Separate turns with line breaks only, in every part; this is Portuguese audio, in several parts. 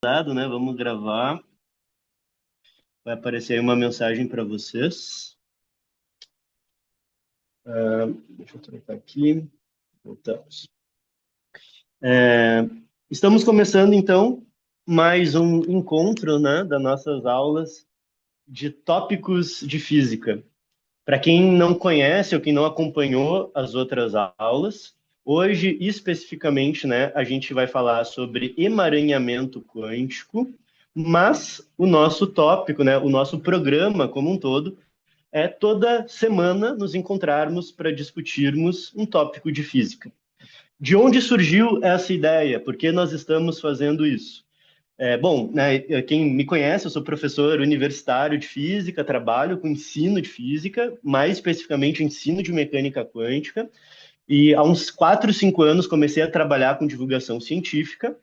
Né? Vamos gravar. Vai aparecer aí uma mensagem para vocês. Deixa eu trocar aqui. Voltamos. É, Estamos começando, então, mais um encontro, né, das nossas aulas de tópicos de física. Para quem não conhece ou quem não acompanhou as outras aulas, hoje, especificamente, né, a gente vai falar sobre emaranhamento quântico, mas o nosso tópico, né, o nosso programa como um todo, é toda semana nos encontrarmos para discutirmos um tópico de física. De onde surgiu essa ideia? Por que nós estamos fazendo isso? Bom, né, quem me conhece, eu sou professor universitário de física, trabalho com ensino de física, mais especificamente ensino de mecânica quântica, e há uns 4, 5 anos comecei a trabalhar com divulgação científica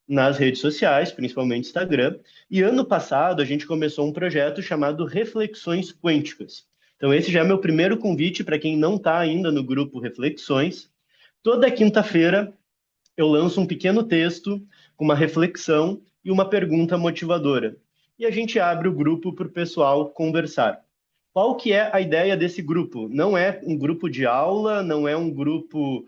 nas redes sociais, principalmente Instagram, e ano passado a gente começou um projeto chamado Reflexões Quânticas. Então esse já é meu primeiro convite para quem não está ainda no grupo Reflexões. Toda quinta-feira eu lanço um pequeno texto com uma reflexão e uma pergunta motivadora. E a gente abre o grupo para o pessoal conversar. Qual que é a ideia desse grupo? Não é um grupo de aula, não é um grupo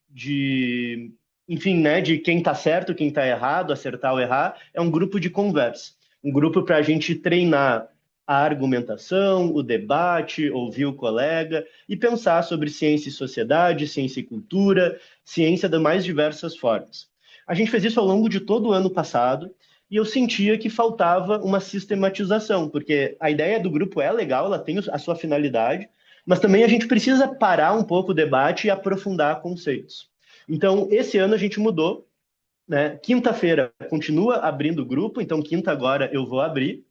de, enfim, né, de quem está certo, quem está errado, acertar ou errar. É um grupo de conversa. Um grupo para a gente treinar a argumentação, o debate, ouvir o colega e pensar sobre ciência e sociedade, ciência e cultura, ciência das mais diversas formas. A gente fez isso ao longo de todo o ano passado e eu sentia que faltava uma sistematização, porque a ideia do grupo é legal, ela tem a sua finalidade, mas também a gente precisa parar um pouco o debate e aprofundar conceitos. Então, esse ano a gente mudou, né? Quinta-feira continua abrindo o grupo, então quinta agora eu vou abrir.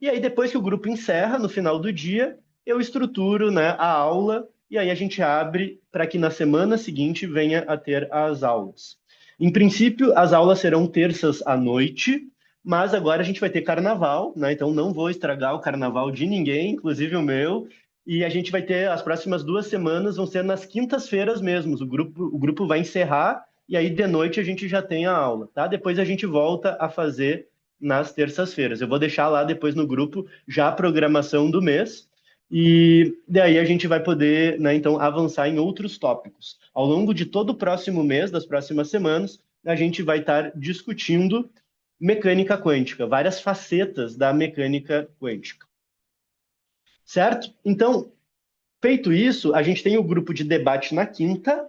E aí, depois que o grupo encerra, no final do dia, eu estruturo, né, a aula e aí a gente abre para que na semana seguinte venha a ter as aulas. Em princípio, as aulas serão terças à noite, mas agora a gente vai ter carnaval, né? Então não vou estragar o carnaval de ninguém, inclusive o meu. E a gente vai ter as próximas 2 semanas, vão ser nas quintas-feiras mesmo. O grupo vai encerrar e aí de noite a gente já tem a aula, tá? Depois a gente volta a fazer nas terças-feiras. Eu vou deixar lá depois no grupo já a programação do mês e daí a gente vai poder, né, então, avançar em outros tópicos. Ao longo de todo o próximo mês, das próximas semanas, a gente vai estar discutindo mecânica quântica, várias facetas da mecânica quântica. Certo? Então, feito isso, a gente tem o grupo de debate na quinta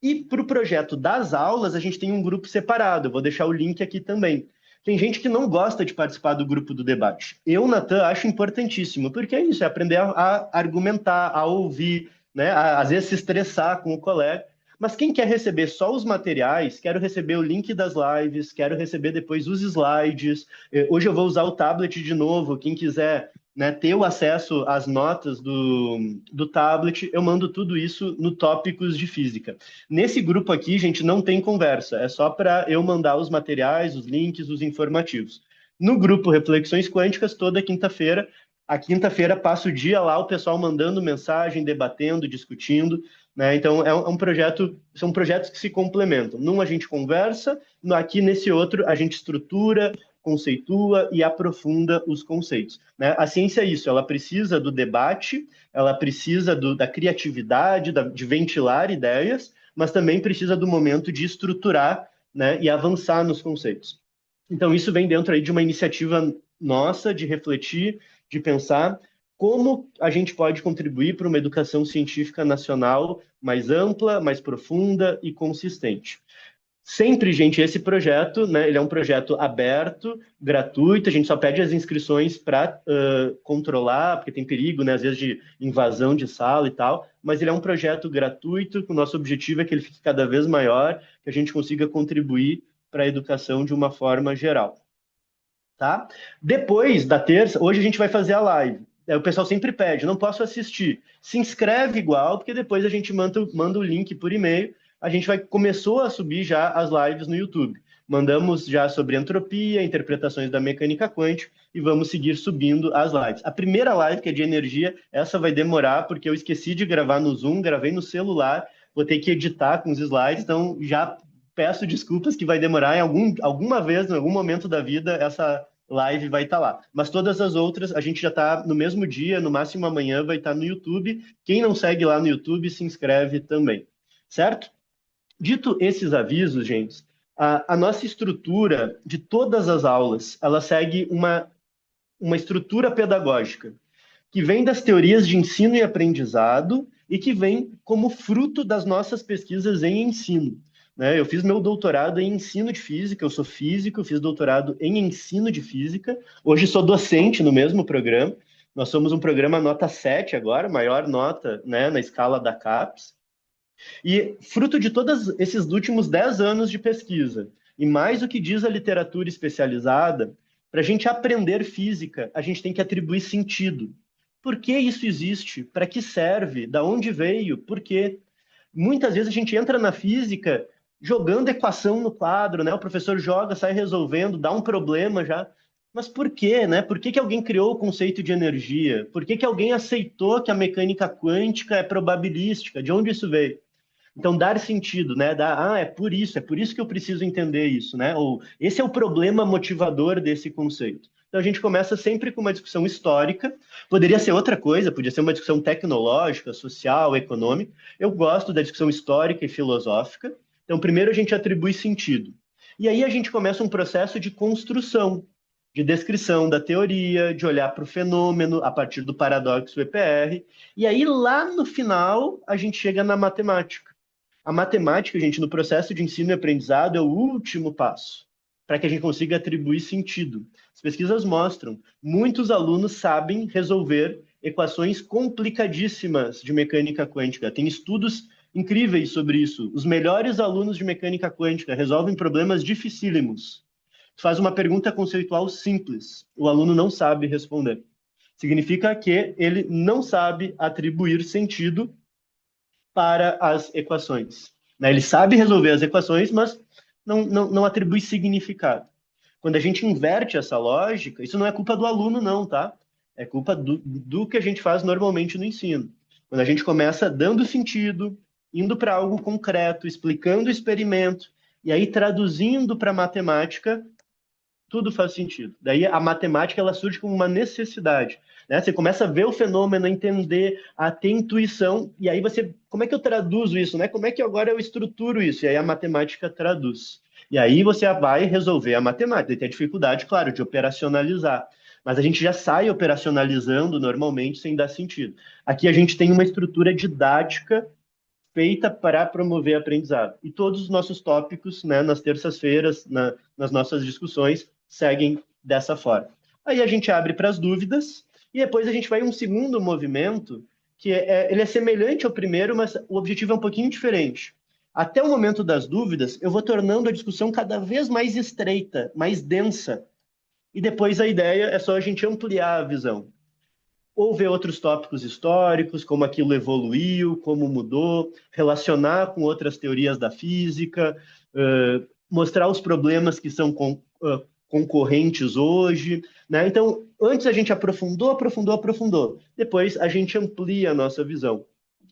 e para o projeto das aulas, a gente tem um grupo separado. Eu vou deixar o link aqui também. Tem gente que não gosta de participar do grupo do debate. Eu, Natan, acho importantíssimo, porque é isso, é aprender a argumentar, a ouvir, né? Às vezes se estressar com o colega. Mas quem quer receber só os materiais, quero receber o link das lives, quero receber depois os slides. Hoje eu vou usar o tablet de novo. Quem quiser, né, ter o acesso às notas do tablet, eu mando tudo isso no Tópicos de Física. Nesse grupo aqui, gente, não tem conversa, é só para eu mandar os materiais, os links, os informativos. No grupo Reflexões Quânticas, toda quinta-feira, a quinta-feira passa o dia lá, o pessoal mandando mensagem, debatendo, discutindo, né? Então, é um projeto, são projetos que se complementam. Num a gente conversa, aqui nesse outro a gente estrutura, conceitua e aprofunda os conceitos, né? A ciência é isso, ela precisa do debate, ela precisa da criatividade, de ventilar ideias, mas também precisa do momento de estruturar, né, e avançar nos conceitos. Então, isso vem dentro aí de uma iniciativa nossa de refletir, de pensar como a gente pode contribuir para uma educação científica nacional mais ampla, mais profunda e consistente. Sempre, gente, esse projeto, né, ele é um projeto aberto, gratuito, a gente só pede as inscrições para controlar, porque tem perigo, né, às vezes, de invasão de sala e tal, mas ele é um projeto gratuito, o nosso objetivo é que ele fique cada vez maior, que a gente consiga contribuir para a educação de uma forma geral, tá? Depois da terça, hoje a gente vai fazer a live. O pessoal sempre pede, não posso assistir. Se inscreve igual, porque depois a gente manda o link por e-mail. A gente começou a subir já as lives no YouTube. Mandamos já sobre entropia, interpretações da mecânica quântica e vamos seguir subindo as lives. A primeira live, que é de energia, essa vai demorar porque eu esqueci de gravar no Zoom, gravei no celular, vou ter que editar com os slides, então já peço desculpas que vai demorar, alguma vez, em algum momento da vida, essa live vai estar lá. Mas todas as outras, a gente já está no mesmo dia, no máximo amanhã vai estar no YouTube. Quem não segue lá no YouTube, se inscreve também, certo? Dito esses avisos, gente, a nossa estrutura de todas as aulas, ela segue uma estrutura pedagógica que vem das teorias de ensino e aprendizado e que vem como fruto das nossas pesquisas em ensino. Né? Eu fiz meu doutorado em ensino de física, eu sou físico, fiz doutorado em ensino de física, hoje sou docente no mesmo programa. Nós somos um programa nota 7 agora, maior nota, né, na escala da CAPES. E fruto de todos esses últimos 10 anos de pesquisa, e mais o que diz a literatura especializada, para a gente aprender física, a gente tem que atribuir sentido. Por que isso existe? Para que serve? Da onde veio? Por quê? Muitas vezes a gente entra na física jogando equação no quadro, né? O professor joga, sai resolvendo, dá um problema já. Mas por quê, né? Por que que alguém criou o conceito de energia? Por que que alguém aceitou que a mecânica quântica é probabilística? De onde isso veio? Então, dar sentido, né? É por isso que eu preciso entender isso, né? Ou esse é o problema motivador desse conceito. Então, a gente começa sempre com uma discussão histórica, poderia ser outra coisa, podia ser uma discussão tecnológica, social, econômica. Eu gosto da discussão histórica e filosófica. Então, primeiro a gente atribui sentido. E aí a gente começa um processo de construção, de descrição da teoria, de olhar para o fenômeno a partir do paradoxo EPR. E aí, lá no final, a gente chega na matemática. A matemática, gente, no processo de ensino e aprendizado é o último passo para que a gente consiga atribuir sentido. As pesquisas mostram, muitos alunos sabem resolver equações complicadíssimas de mecânica quântica. Tem estudos incríveis sobre isso. Os melhores alunos de mecânica quântica resolvem problemas dificílimos. Faz uma pergunta conceitual simples, o aluno não sabe responder. Significa que ele não sabe atribuir sentido para as equações. Né? Ele sabe resolver as equações, mas não atribui significado. Quando a gente inverte essa lógica, isso não é culpa do aluno, não, tá? É culpa do que a gente faz normalmente no ensino. Quando a gente começa dando sentido, indo para algo concreto, explicando o experimento, e aí traduzindo para matemática, tudo faz sentido. Daí a matemática ela surge como uma necessidade, né? Você começa a ver o fenômeno, a entender, a ter intuição, e aí você, como é que eu traduzo isso, né? Como é que agora eu estruturo isso? E aí a matemática traduz. E aí você vai resolver a matemática. E tem a dificuldade, claro, de operacionalizar. Mas a gente já sai operacionalizando normalmente sem dar sentido. Aqui a gente tem uma estrutura didática feita para promover aprendizado. E todos os nossos tópicos, né, nas terças-feiras, nas nossas discussões, seguem dessa forma. Aí a gente abre para as dúvidas e depois a gente vai em um segundo movimento que ele é semelhante ao primeiro, mas o objetivo é um pouquinho diferente. Até o momento das dúvidas, eu vou tornando a discussão cada vez mais estreita, mais densa. E depois a ideia é só a gente ampliar a visão ou ver outros tópicos históricos, como aquilo evoluiu, como mudou, relacionar com outras teorias da física, mostrar os problemas que são concorrentes hoje, né? Então, antes a gente aprofundou. Depois a gente amplia a nossa visão,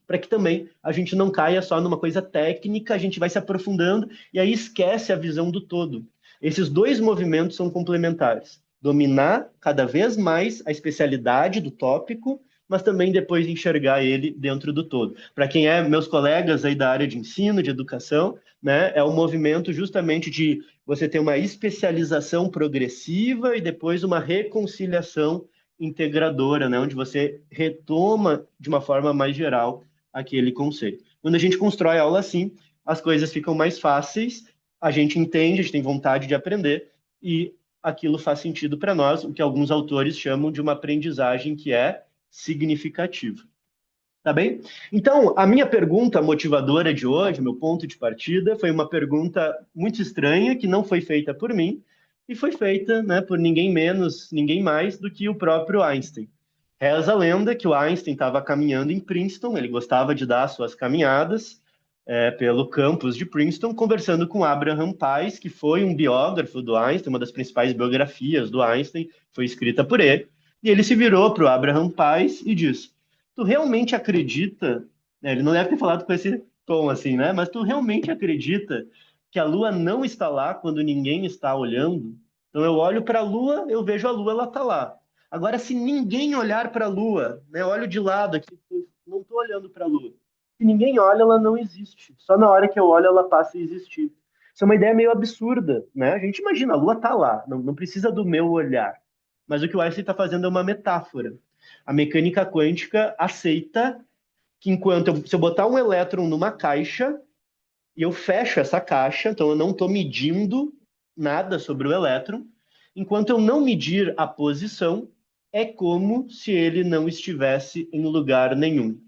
para que também a gente não caia só numa coisa técnica, a gente vai se aprofundando e aí esquece a visão do todo. Esses dois movimentos são complementares. Dominar cada vez mais a especialidade do tópico, mas também depois enxergar ele dentro do todo. Para quem é meus colegas aí da área de ensino, de educação, né, é um movimento justamente de você ter uma especialização progressiva e depois uma reconciliação integradora, né, onde você retoma de uma forma mais geral aquele conceito. Quando a gente constrói a aula assim, as coisas ficam mais fáceis, a gente entende, a gente tem vontade de aprender e aquilo faz sentido para nós, o que alguns autores chamam de uma aprendizagem que é significativa. Tá bem? Então, a minha pergunta motivadora de hoje, meu ponto de partida, foi uma pergunta muito estranha, que não foi feita por mim, e foi feita, né, por ninguém menos, ninguém mais do que o próprio Einstein. Reza a lenda que o Einstein estava caminhando em Princeton, ele gostava de dar suas caminhadas pelo campus de Princeton, conversando com Abraham Pais, que foi um biógrafo do Einstein, uma das principais biografias do Einstein, foi escrita por ele, e ele se virou para o Abraham Pais e disse: tu realmente acredita, né, ele não deve ter falado com esse tom assim, né? Mas tu realmente acredita que a Lua não está lá quando ninguém está olhando. Então eu olho para a Lua, eu vejo a Lua, ela está lá. Agora, se ninguém olhar para a Lua, né, olho de lado aqui, não estou olhando para a Lua. Se ninguém olha, ela não existe. Só na hora que eu olho, ela passa a existir. Isso é uma ideia meio absurda, né? A gente imagina, a Lua está lá, não precisa do meu olhar. Mas o que o Einstein está fazendo é uma metáfora. A mecânica quântica aceita que se eu botar um elétron numa caixa e eu fecho essa caixa, então eu não estou medindo nada sobre o elétron, enquanto eu não medir a posição, é como se ele não estivesse em lugar nenhum.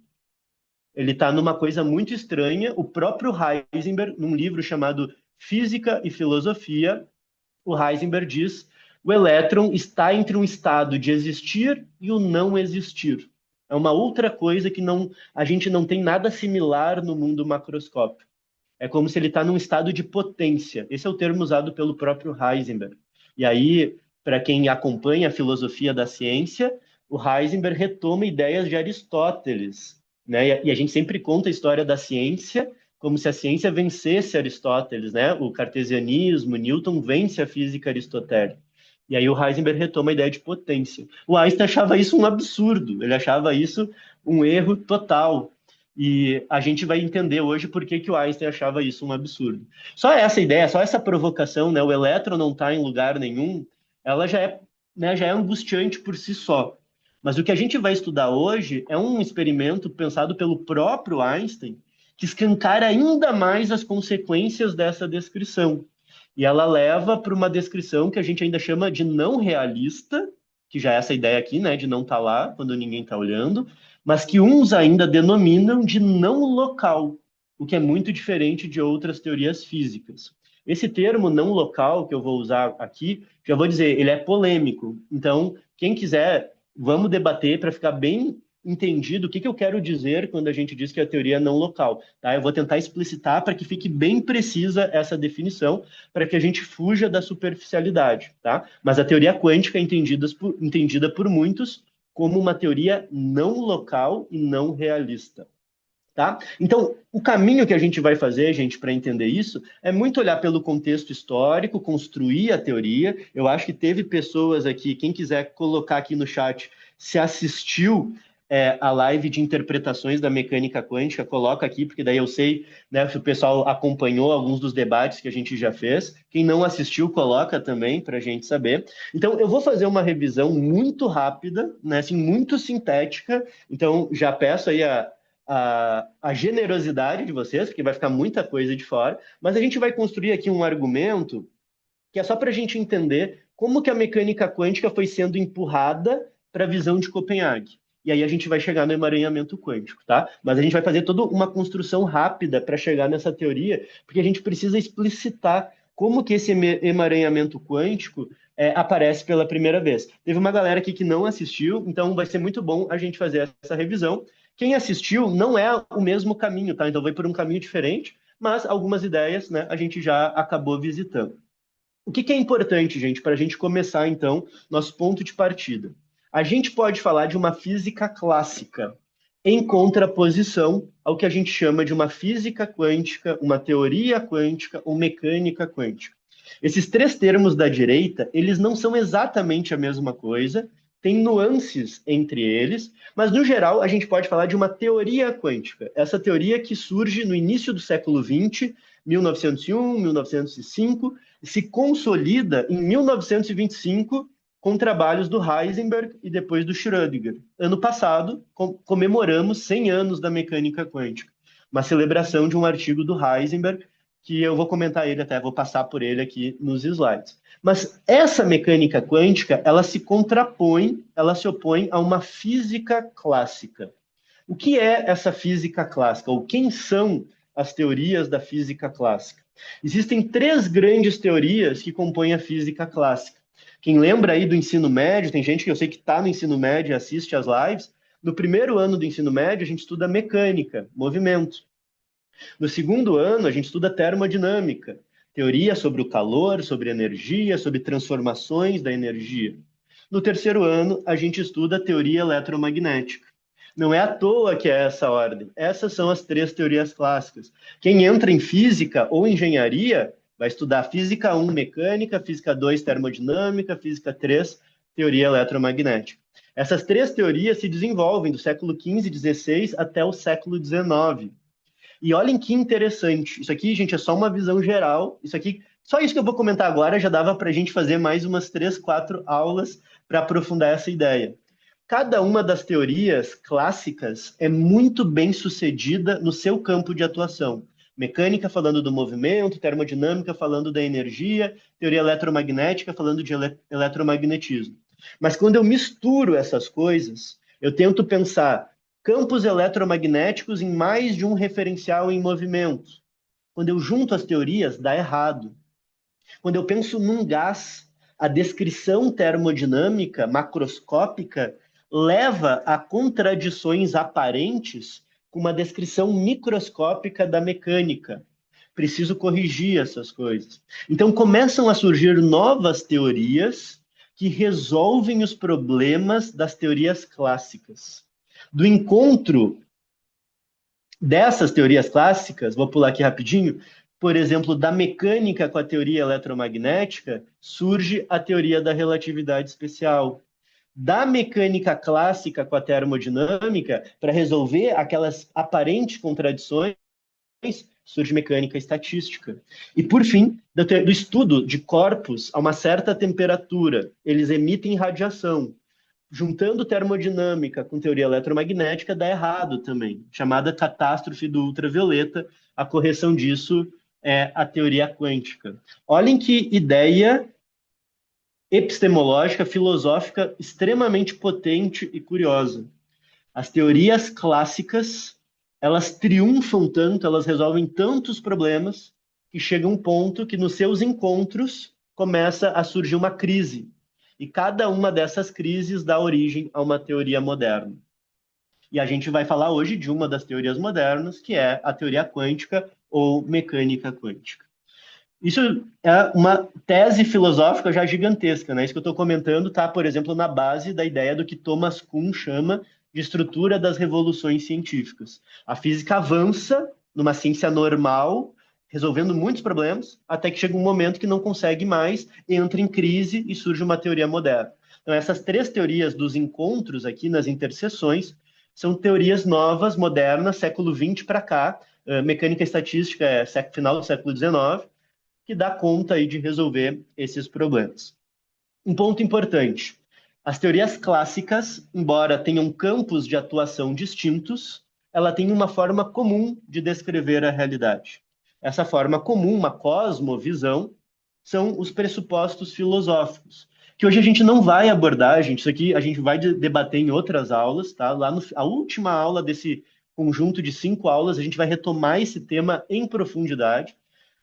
Ele está numa coisa muito estranha. O próprio Heisenberg, num livro chamado Física e Filosofia, o Heisenberg diz: o elétron está entre um estado de existir e o não existir. É uma outra coisa que a gente não tem nada similar no mundo macroscópico. É como se ele está num estado de potência. Esse é o termo usado pelo próprio Heisenberg. E aí, para quem acompanha a filosofia da ciência, o Heisenberg retoma ideias de Aristóteles, né? E a gente sempre conta a história da ciência como se a ciência vencesse Aristóteles, né? O cartesianismo, Newton vence a física aristotélica. E aí o Heisenberg retoma a ideia de potência. O Einstein achava isso um absurdo, ele achava isso um erro total. E a gente vai entender hoje por que o Einstein achava isso um absurdo. Só essa ideia, só essa provocação, né? O elétron não está em lugar nenhum, ela já é angustiante por si só. Mas o que a gente vai estudar hoje é um experimento pensado pelo próprio Einstein, que escancara ainda mais as consequências dessa descrição. E ela leva para uma descrição que a gente ainda chama de não realista, que já é essa ideia aqui, né, de não estar lá quando ninguém está olhando, mas que uns ainda denominam de não local, o que é muito diferente de outras teorias físicas. Esse termo não local que eu vou usar aqui, já vou dizer, ele é polêmico. Então, quem quiser, vamos debater para ficar bem entendido o que eu quero dizer quando a gente diz que a teoria é não local. Tá? Eu vou tentar explicitar para que fique bem precisa essa definição, para que a gente fuja da superficialidade. Tá? Mas a teoria quântica é entendida por muitos como uma teoria não local e não realista. Tá? Então, o caminho que a gente vai fazer, gente, para entender isso, é muito olhar pelo contexto histórico, construir a teoria. Eu acho que teve pessoas aqui, quem quiser colocar aqui no chat, se assistiu a live de interpretações da mecânica quântica, coloca aqui, porque daí eu sei, né, se o pessoal acompanhou alguns dos debates que a gente já fez. Quem não assistiu, coloca também, para a gente saber. Então, eu vou fazer uma revisão muito rápida, né, assim, muito sintética. Então, já peço aí a generosidade de vocês, porque vai ficar muita coisa de fora, mas a gente vai construir aqui um argumento que é só para a gente entender como que a mecânica quântica foi sendo empurrada para a visão de Copenhague. E aí a gente vai chegar no emaranhamento quântico, tá? Mas a gente vai fazer toda uma construção rápida para chegar nessa teoria, porque a gente precisa explicitar como que esse emaranhamento quântico aparece pela primeira vez. Teve uma galera aqui que não assistiu, então vai ser muito bom a gente fazer essa revisão. Quem assistiu não é o mesmo caminho, tá? Então vai por um caminho diferente, mas algumas ideias, né, a gente já acabou visitando. O que é importante, gente, para a gente começar, então, nosso ponto de partida? A gente pode falar de uma física clássica, em contraposição ao que a gente chama de uma física quântica, uma teoria quântica ou mecânica quântica. Esses três termos da direita, eles não são exatamente a mesma coisa, tem nuances entre eles, mas no geral a gente pode falar de uma teoria quântica. Essa teoria que surge no início do século XX, 1901, 1905, se consolida em 1925 com trabalhos do Heisenberg e depois do Schrödinger. Ano passado, comemoramos 100 anos da mecânica quântica, uma celebração de um artigo do Heisenberg, que eu vou comentar ele até, vou passar por ele aqui nos slides. Mas essa mecânica quântica, ela se contrapõe, ela se opõe a uma física clássica. O que é essa física clássica? Ou quem são as teorias da física clássica? Existem três grandes teorias que compõem a física clássica. Quem lembra aí do ensino médio, tem gente que eu sei que está no ensino médio e assiste às lives, no primeiro ano do ensino médio a gente estuda mecânica, movimento. No segundo ano a gente estuda termodinâmica, teoria sobre o calor, sobre energia, sobre transformações da energia. No terceiro ano a gente estuda teoria eletromagnética. Não é à toa que é essa ordem. Essas são as três teorias clássicas. Quem entra em física ou engenharia vai estudar física 1, mecânica, física 2, termodinâmica, física 3, teoria eletromagnética. Essas três teorias se desenvolvem do século XV e XVI até o século XIX. E olhem que interessante. Isso aqui, gente, é só uma visão geral. Isso aqui, só isso que eu vou comentar agora já dava para a gente fazer mais umas 3, 4 aulas para aprofundar essa ideia. Cada uma das teorias clássicas é muito bem sucedida no seu campo de atuação. Mecânica falando do movimento, termodinâmica falando da energia, teoria eletromagnética falando de eletromagnetismo. Mas quando eu misturo essas coisas, eu tento pensar campos eletromagnéticos em mais de um referencial em movimento. Quando eu junto as teorias, dá errado. Quando eu penso num gás, a descrição termodinâmica macroscópica leva a contradições aparentes com uma descrição microscópica da mecânica. Preciso corrigir essas coisas. Então começam a surgir novas teorias que resolvem os problemas das teorias clássicas. Do encontro dessas teorias clássicas, vou pular aqui rapidinho, por exemplo, da mecânica com a teoria eletromagnética, surge a teoria da relatividade especial. Da mecânica clássica com a termodinâmica, para resolver aquelas aparentes contradições, surge mecânica estatística. E, por fim, do estudo de corpos a uma certa temperatura, eles emitem radiação. Juntando termodinâmica com teoria eletromagnética, dá errado também, chamada catástrofe do ultravioleta. A correção disso é a teoria quântica. Olhem que ideia epistemológica, filosófica, extremamente potente e curiosa. As teorias clássicas, elas triunfam tanto, elas resolvem tantos problemas, que chega um ponto que nos seus encontros começa a surgir uma crise. E cada uma dessas crises dá origem a uma teoria moderna. E a gente vai falar hoje de uma das teorias modernas, que é a teoria quântica ou mecânica quântica. Isso é uma tese filosófica já gigantesca, né? Isso que eu estou comentando está, por exemplo, na base da ideia do que Thomas Kuhn chama de estrutura das revoluções científicas. A física avança numa ciência normal, resolvendo muitos problemas, até que chega um momento que não consegue mais, entra em crise e surge uma teoria moderna. Então, essas três teorias dos encontros aqui nas interseções são teorias novas, modernas, século XX para cá. Mecânica estatística é final do século XIX, que dá conta aí de resolver esses problemas. Um ponto importante: as teorias clássicas, embora tenham campos de atuação distintos, ela tem uma forma comum de descrever a realidade. Essa forma comum, uma cosmovisão, são os pressupostos filosóficos, que hoje a gente não vai abordar, gente. Isso aqui a gente vai debater em outras aulas, tá? A última aula desse conjunto de 5 aulas, a gente vai retomar esse tema em profundidade.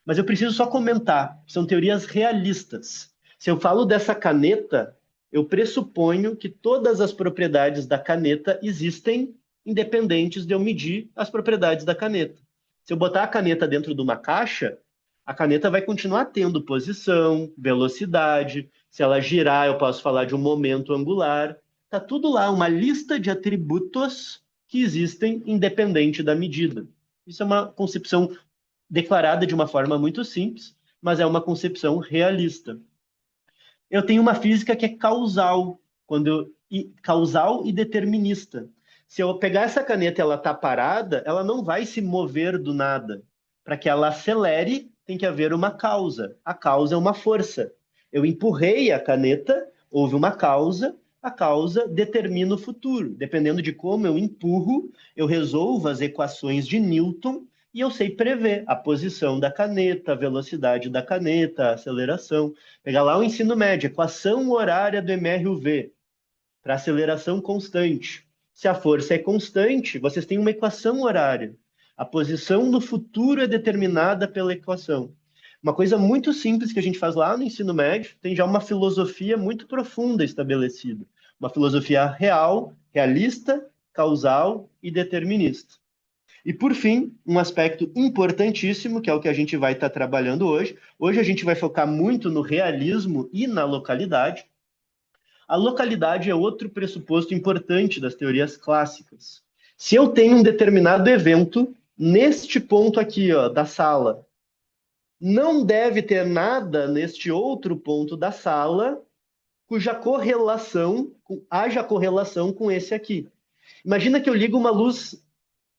Mas eu preciso só comentar, são teorias realistas. Se eu falo dessa caneta, eu pressuponho que todas as propriedades da caneta existem independentes de eu medir as propriedades da caneta. Se eu botar a caneta dentro de uma caixa, a caneta vai continuar tendo posição, velocidade. Se ela girar, eu posso falar de um momento angular. Está tudo lá, uma lista de atributos que existem independente da medida. Isso é uma concepção declarada de uma forma muito simples, mas é uma concepção realista. Eu tenho uma física que é causal e determinista. Se eu pegar essa caneta e ela está parada, ela não vai se mover do nada. Para que ela acelere, tem que haver uma causa. A causa é uma força. Eu empurrei a caneta, houve uma causa, a causa determina o futuro. Dependendo de como eu empurro, eu resolvo as equações de Newton e eu sei prever a posição da caneta, a velocidade da caneta, a aceleração. Pegar lá o ensino médio, equação horária do MRUV, para aceleração constante. Se a força é constante, vocês têm uma equação horária. A posição no futuro é determinada pela equação. Uma coisa muito simples que a gente faz lá no ensino médio, tem já uma filosofia muito profunda estabelecida. Uma filosofia real, realista, causal e determinista. E, por fim, um aspecto importantíssimo, que é o que a gente vai estar trabalhando hoje. Hoje a gente vai focar muito no realismo e na localidade. A localidade é outro pressuposto importante das teorias clássicas. Se eu tenho um determinado evento neste ponto aqui, ó, da sala, não deve ter nada neste outro ponto da sala cuja correlação, haja correlação com esse aqui. Imagina que eu ligo uma luz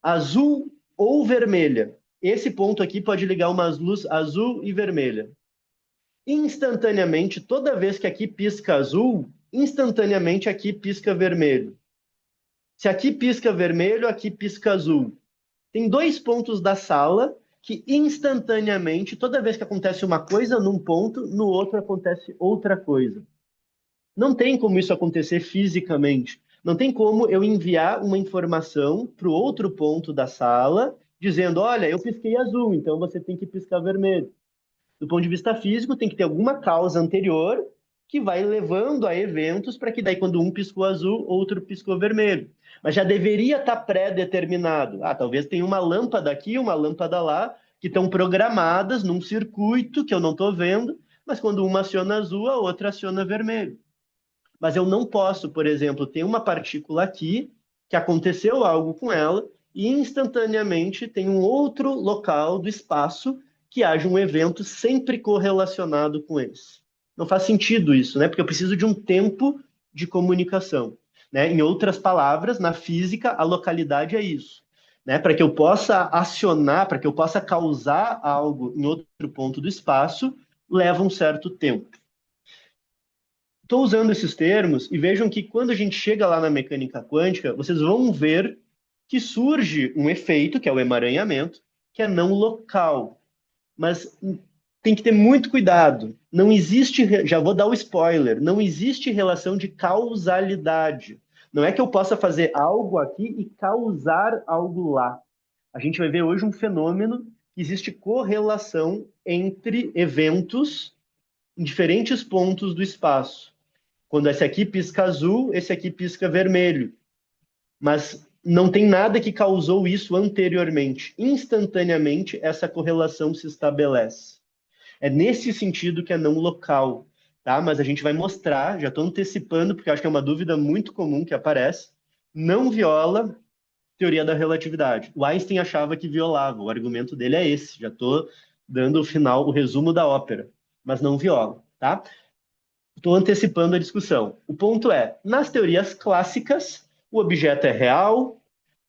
azul ou vermelha. Esse ponto aqui pode ligar uma luz azul e vermelha. Instantaneamente, toda vez que aqui pisca azul, instantaneamente aqui pisca vermelho. Se aqui pisca vermelho, aqui pisca azul. Tem dois pontos da sala que instantaneamente, toda vez que acontece uma coisa num ponto, no outro acontece outra coisa. Não tem como isso acontecer fisicamente. Não tem como eu enviar uma informação para o outro ponto da sala, dizendo, olha, eu pisquei azul, então você tem que piscar vermelho. Do ponto de vista físico, tem que ter alguma causa anterior que vai levando a eventos para que daí, quando um piscou azul, outro piscou vermelho. Mas já deveria estar pré-determinado. Ah, talvez tenha uma lâmpada aqui, uma lâmpada lá, que estão programadas num circuito que eu não estou vendo, mas quando uma aciona azul, a outra aciona vermelho. Mas eu não posso, por exemplo, ter uma partícula aqui, que aconteceu algo com ela, e instantaneamente tem um outro local do espaço que haja um evento sempre correlacionado com esse. Não faz sentido isso, né? Porque eu preciso de um tempo de comunicação. Né? Em outras palavras, na física, a localidade é isso. Né? Para que eu possa acionar, para que eu possa causar algo em outro ponto do espaço, leva um certo tempo. Estou usando esses termos e vejam que quando a gente chega lá na mecânica quântica, vocês vão ver que surge um efeito, que é o emaranhamento, que é não local. Mas tem que ter muito cuidado. Não existe, já vou dar o spoiler, não existe relação de causalidade. Não é que eu possa fazer algo aqui e causar algo lá. A gente vai ver hoje um fenômeno que existe correlação entre eventos em diferentes pontos do espaço. Quando esse aqui pisca azul, esse aqui pisca vermelho. Mas não tem nada que causou isso anteriormente. Instantaneamente, essa correlação se estabelece. É nesse sentido que é não local, tá? Mas a gente vai mostrar, já estou antecipando, porque acho que é uma dúvida muito comum que aparece, não viola teoria da relatividade. O Einstein achava que violava, o argumento dele é esse, já estou dando o final, o resumo da ópera, mas não viola, tá? Estou antecipando a discussão. O ponto é, nas teorias clássicas, o objeto é real,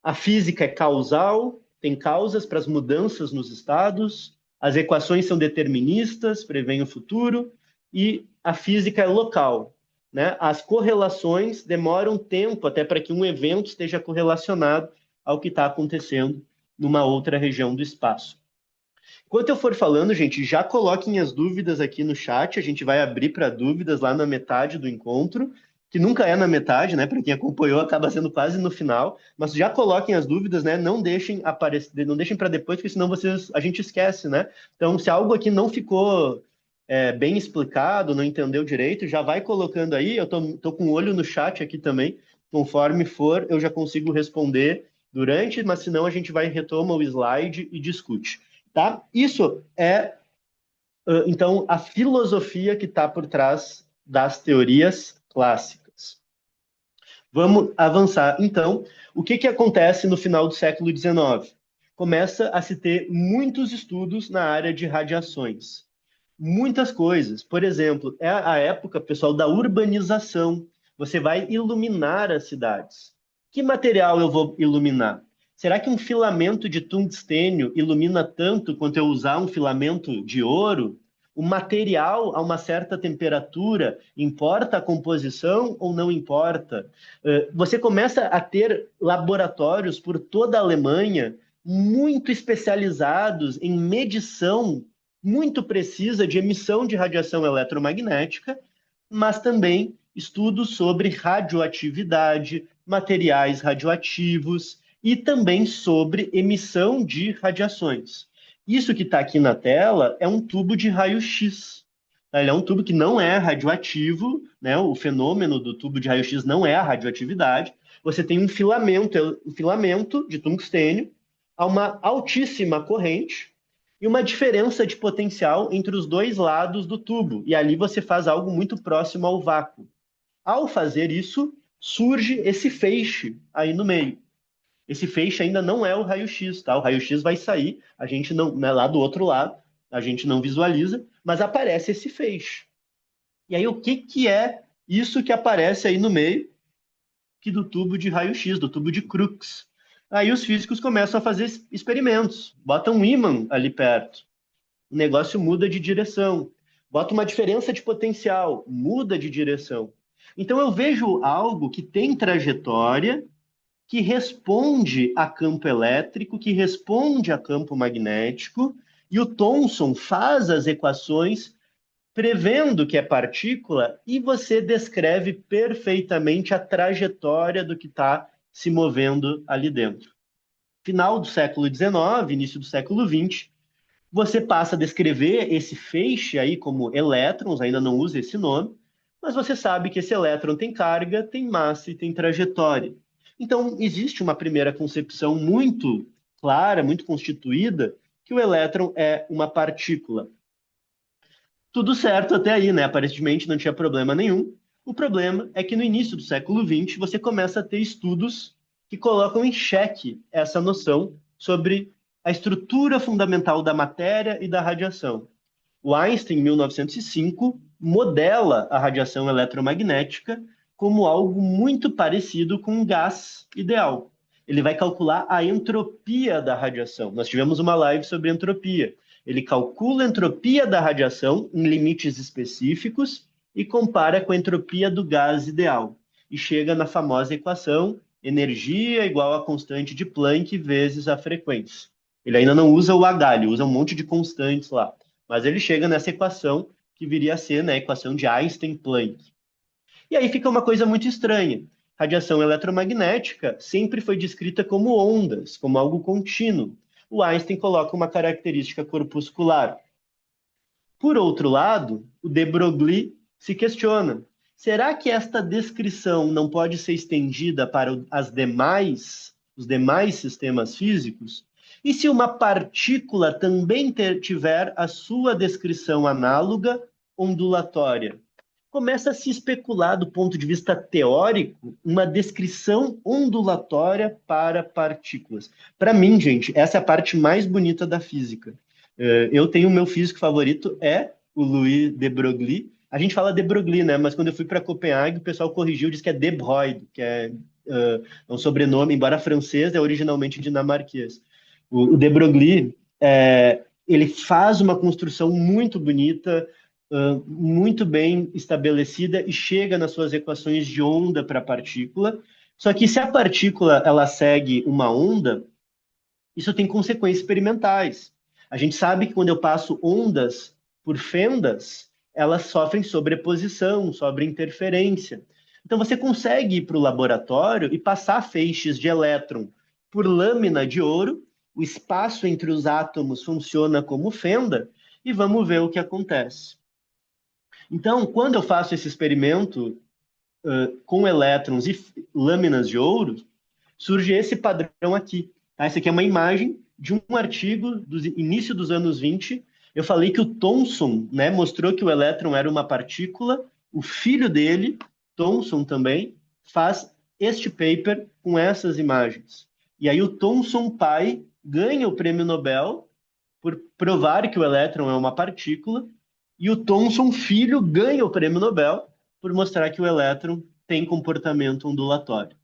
a física é causal, tem causas para as mudanças nos estados, as equações são deterministas, prevêem o futuro, e a física é local. Né? As correlações demoram tempo até para que um evento esteja correlacionado ao que está acontecendo numa outra região do espaço. Enquanto eu for falando, gente, já coloquem as dúvidas aqui no chat. A gente vai abrir para dúvidas lá na metade do encontro, que nunca é na metade, né? Para quem acompanhou, acaba sendo quase no final. Mas já coloquem as dúvidas, né? Não deixem aparecer, não deixem para depois, porque senão a gente esquece, né? Então, se algo aqui não ficou bem explicado, não entendeu direito, já vai colocando aí. Eu tô com o olho no chat aqui também. Conforme for, eu já consigo responder durante, mas senão a gente vai retoma o slide e discute. Tá? Isso é, então, a filosofia que está por trás das teorias clássicas. Vamos avançar. Então, o que acontece no final do século XIX? Começa a se ter muitos estudos na área de radiações. Muitas coisas. Por exemplo, é a época, pessoal, da urbanização. Você vai iluminar as cidades. Que material eu vou iluminar? Será que um filamento de tungstênio ilumina tanto quanto eu usar um filamento de ouro? O material a uma certa temperatura importa a composição ou não importa? Você começa a ter laboratórios por toda a Alemanha muito especializados em medição muito precisa de emissão de radiação eletromagnética, mas também estudos sobre radioatividade, materiais radioativos e também sobre emissão de radiações. Isso que está aqui na tela é um tubo de raio-x. Ele é um tubo que não é radioativo, né? O fenômeno do tubo de raio-x não é a radioatividade. Você tem um filamento de tungstênio a uma altíssima corrente e uma diferença de potencial entre os dois lados do tubo. E ali você faz algo muito próximo ao vácuo. Ao fazer isso, surge esse feixe aí no meio. Esse feixe ainda não é o raio-x, tá? O raio-x vai sair, a gente não, né, lá do outro lado, a gente não visualiza, mas aparece esse feixe. E aí, o que que é isso que aparece aí no meio que do tubo de raio-x, do tubo de Crookes? Aí os físicos começam a fazer experimentos, botam um ímã ali perto, o negócio muda de direção. Bota uma diferença de potencial, muda de direção. Então eu vejo algo que tem trajetória, que responde a campo elétrico, que responde a campo magnético, e o Thomson faz as equações prevendo que é partícula e você descreve perfeitamente a trajetória do que está se movendo ali dentro. Final do século XIX, início do século XX, você passa a descrever esse feixe aí como elétrons, ainda não usa esse nome, mas você sabe que esse elétron tem carga, tem massa e tem trajetória. Então, existe uma primeira concepção muito clara, muito constituída, que o elétron é uma partícula. Tudo certo até aí, né? Aparentemente não tinha problema nenhum. O problema é que no início do século XX você começa a ter estudos que colocam em xeque essa noção sobre a estrutura fundamental da matéria e da radiação. O Einstein, em 1905, modela a radiação eletromagnética como algo muito parecido com um gás ideal. Ele vai calcular a entropia da radiação. Nós tivemos uma live sobre entropia. Ele calcula a entropia da radiação em limites específicos e compara com a entropia do gás ideal. E chega na famosa equação energia igual a constante de Planck vezes a frequência. Ele ainda não usa o H, ele usa um monte de constantes lá. Mas ele chega nessa equação que viria a ser, né, a equação de Einstein-Planck. E aí fica uma coisa muito estranha. Radiação eletromagnética sempre foi descrita como ondas, como algo contínuo. O Einstein coloca uma característica corpuscular. Por outro lado, o de Broglie se questiona: será que esta descrição não pode ser estendida para os demais sistemas físicos? E se uma partícula também tiver a sua descrição análoga ondulatória? Começa a se especular, do ponto de vista teórico, uma descrição ondulatória para partículas. Para mim, gente, essa é a parte mais bonita da física. Eu tenho o meu físico favorito, é o Louis de Broglie. A gente fala de Broglie, né? Mas quando eu fui para Copenhague, o pessoal corrigiu, disse que é de Broglie, que é um sobrenome, embora francês, é originalmente dinamarquês. O de Broglie, ele faz uma construção muito bonita, muito bem estabelecida e chega nas suas equações de onda para a partícula. Só que se a partícula ela segue uma onda, isso tem consequências experimentais. A gente sabe que quando eu passo ondas por fendas, elas sofrem sobreposição, sobre interferência. Então você consegue ir para o laboratório e passar feixes de elétron por lâmina de ouro, o espaço entre os átomos funciona como fenda, e vamos ver o que acontece. Então, quando eu faço esse experimento com elétrons e lâminas de ouro, surge esse padrão aqui. Tá? Essa aqui é uma imagem de um artigo do início dos anos 20. Eu falei que o Thomson, né, mostrou que o elétron era uma partícula. O filho dele, Thomson também, faz este paper com essas imagens. E aí o Thomson pai ganha o prêmio Nobel por provar que o elétron é uma partícula, e o Thomson filho ganha o prêmio Nobel por mostrar que o elétron tem comportamento ondulatório.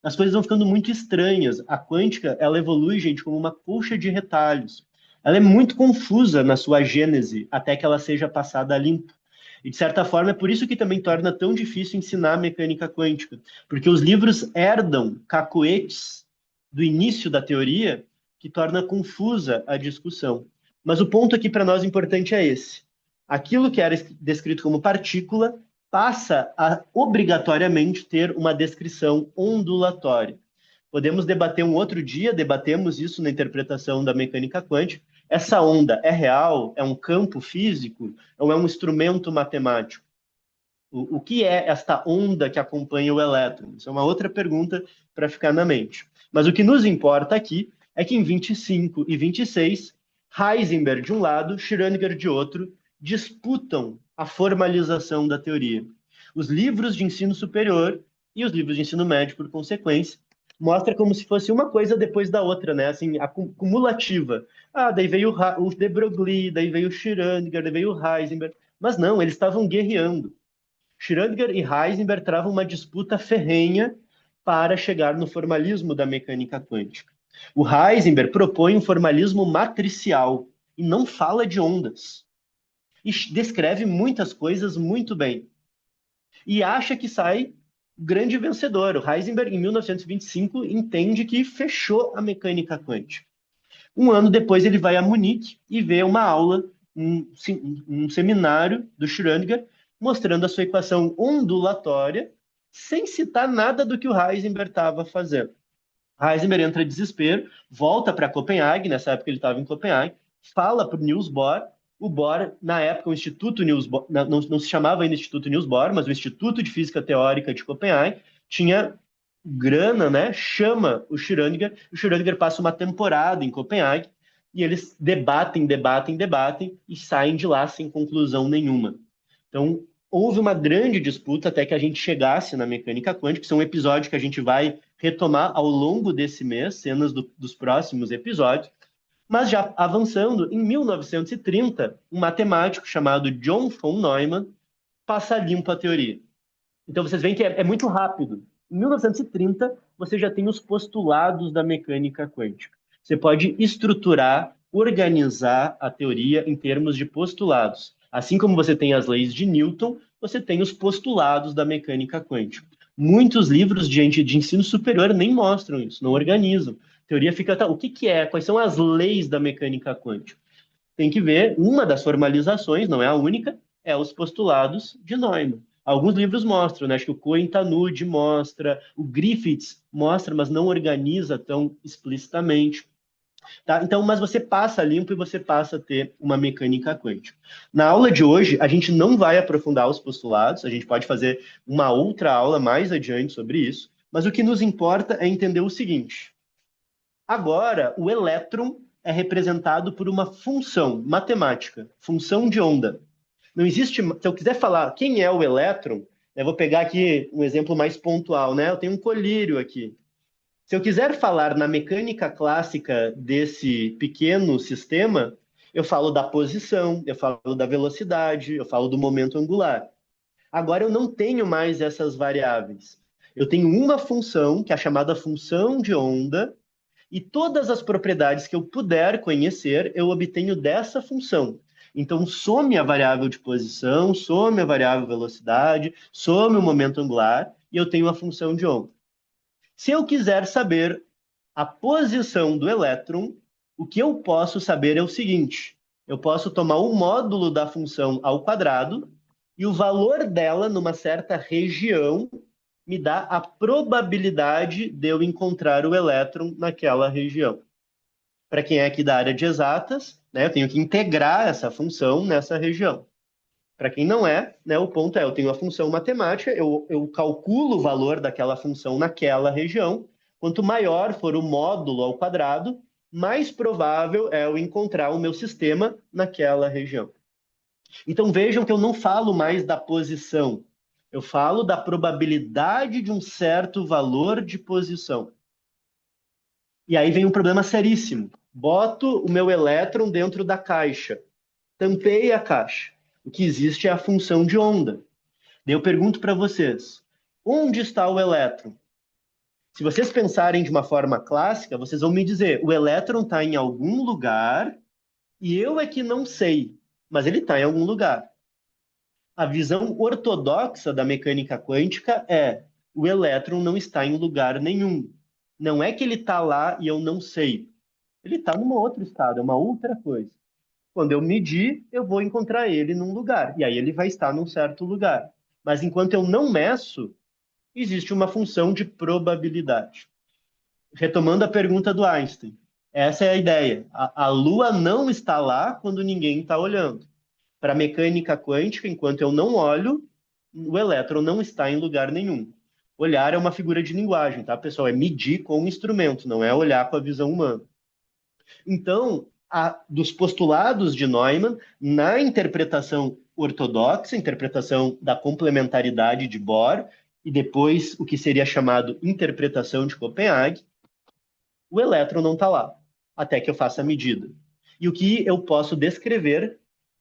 As coisas vão ficando muito estranhas. A quântica, ela evolui, gente, como uma colcha de retalhos. Ela é muito confusa na sua gênese, até que ela seja passada a limpo. E, de certa forma, é por isso que também torna tão difícil ensinar mecânica quântica, porque os livros herdam cacoetes do início da teoria que torna confusa a discussão. Mas o ponto aqui para nós importante é esse. Aquilo que era descrito como partícula passa a obrigatoriamente ter uma descrição ondulatória. Podemos debater um outro dia, debatemos isso na interpretação da mecânica quântica. Essa onda é real? É um campo físico? Ou é um instrumento matemático? O que é esta onda que acompanha o elétron? Isso é uma outra pergunta para ficar na mente. Mas o que nos importa aqui é que em 25 e 26, Heisenberg de um lado, Schrödinger de outro, disputam a formalização da teoria. Os livros de ensino superior e os livros de ensino médio, por consequência, mostra como se fosse uma coisa depois da outra, né? Assim, cumulativa. Ah, daí veio o de Broglie, daí veio o Schrödinger, daí veio o Heisenberg. Mas não, eles estavam guerreando. Schrödinger e Heisenberg travam uma disputa ferrenha para chegar no formalismo da mecânica quântica. O Heisenberg propõe um formalismo matricial e não fala de ondas. E descreve muitas coisas muito bem. E acha que sai grande vencedor. O Heisenberg, em 1925, entende que fechou a mecânica quântica. Um ano depois, ele vai a Munique e vê uma aula, um seminário do Schrödinger, mostrando a sua equação ondulatória, sem citar nada do que o Heisenberg estava fazendo. Heisenberg entra em desespero, volta para Copenhague, nessa época ele estava em Copenhague, fala para o Niels Bohr. O Bohr, na época, o Instituto Niels Bohr, não se chamava ainda Instituto Niels Bohr, mas o Instituto de Física Teórica de Copenhague tinha grana, né? Chama o Schrödinger passa uma temporada em Copenhague e eles debatem e saem de lá sem conclusão nenhuma. Então, houve uma grande disputa até que a gente chegasse na mecânica quântica, que são um episódio que a gente vai retomar ao longo desse mês, cenas dos próximos episódios. Mas já avançando, em 1930, um matemático chamado John von Neumann passa limpo a teoria. Então vocês veem que é muito rápido. Em 1930, você já tem os postulados da mecânica quântica. Você pode estruturar, organizar a teoria em termos de postulados. Assim como você tem as leis de Newton, você tem os postulados da mecânica quântica. Muitos livros de ensino superior nem mostram isso, não organizam. A teoria fica, tá, o que é? Quais são as leis da mecânica quântica? Tem que ver, uma das formalizações, não é a única, é os postulados de Neumann. Alguns livros mostram, né? Acho que o Cohen-Tanude mostra, o Griffiths mostra, mas não organiza tão explicitamente. Tá? Então, mas você passa limpo e você passa a ter uma mecânica quântica. Na aula de hoje, a gente não vai aprofundar os postulados, a gente pode fazer uma outra aula mais adiante sobre isso, mas o que nos importa é entender o seguinte. Agora, o elétron é representado por uma função matemática, função de onda. Não existe. Se eu quiser falar quem é o elétron, eu vou pegar aqui um exemplo mais pontual, né? Eu tenho um colírio aqui. Se eu quiser falar na mecânica clássica desse pequeno sistema, eu falo da posição, eu falo da velocidade, eu falo do momento angular. Agora eu não tenho mais essas variáveis. Eu tenho uma função, que é a chamada função de onda, e todas as propriedades que eu puder conhecer, eu obtenho dessa função. Então, some a variável de posição, some a variável velocidade, some o momento angular, e eu tenho a função de onda. Se eu quiser saber a posição do elétron, o que eu posso saber é o seguinte: eu posso tomar o módulo da função ao quadrado e o valor dela numa certa região me dá a probabilidade de eu encontrar o elétron naquela região. Para quem é aqui da área de exatas, né, eu tenho que integrar essa função nessa região. Para quem não é, né, o ponto é, eu tenho a função matemática, eu calculo o valor daquela função naquela região. Quanto maior for o módulo ao quadrado, mais provável é eu encontrar o meu sistema naquela região. Então vejam que eu não falo mais da posição, eu falo da probabilidade de um certo valor de posição. E aí vem um problema seríssimo. Boto o meu elétron dentro da caixa, tampei a caixa. O que existe é a função de onda. Daí eu pergunto para vocês, onde está o elétron? Se vocês pensarem de uma forma clássica, vocês vão me dizer, o elétron está em algum lugar e eu é que não sei, mas ele está em algum lugar. A visão ortodoxa da mecânica quântica é o elétron não está em lugar nenhum. Não é que ele está lá e eu não sei. Ele está num outro estado, é uma outra coisa. Quando eu medir, eu vou encontrar ele num lugar. E aí ele vai estar num certo lugar. Mas enquanto eu não meço, existe uma função de probabilidade. Retomando a pergunta do Einstein. Essa é a ideia. A Lua não está lá quando ninguém está olhando. Para a mecânica quântica, enquanto eu não olho, o elétron não está em lugar nenhum. Olhar é uma figura de linguagem, tá, pessoal? É medir com um instrumento, não é olhar com a visão humana. Então, dos postulados de Neumann, na interpretação ortodoxa, interpretação da complementaridade de Bohr, e depois o que seria chamado interpretação de Copenhague, o elétron não está lá, até que eu faça a medida. E o que eu posso descrever,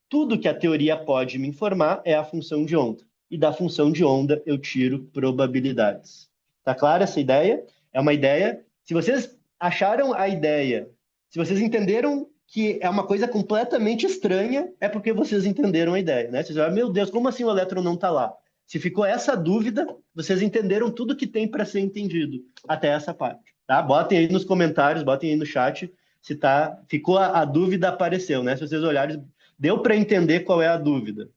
tudo que a teoria pode me informar é a função de onda. E da função de onda eu tiro probabilidades. Tá clara essa ideia? É uma ideia. Se vocês acharam a ideia, se vocês entenderam que é uma coisa completamente estranha, é porque vocês entenderam a ideia, né? Vocês falam, meu Deus, como assim o elétron não está lá? Se ficou essa dúvida, vocês entenderam tudo que tem para ser entendido até essa parte, tá? Botem aí nos comentários, botem aí no chat se tá, ficou a dúvida, apareceu, né? Se vocês olharem, deu para entender qual é a dúvida.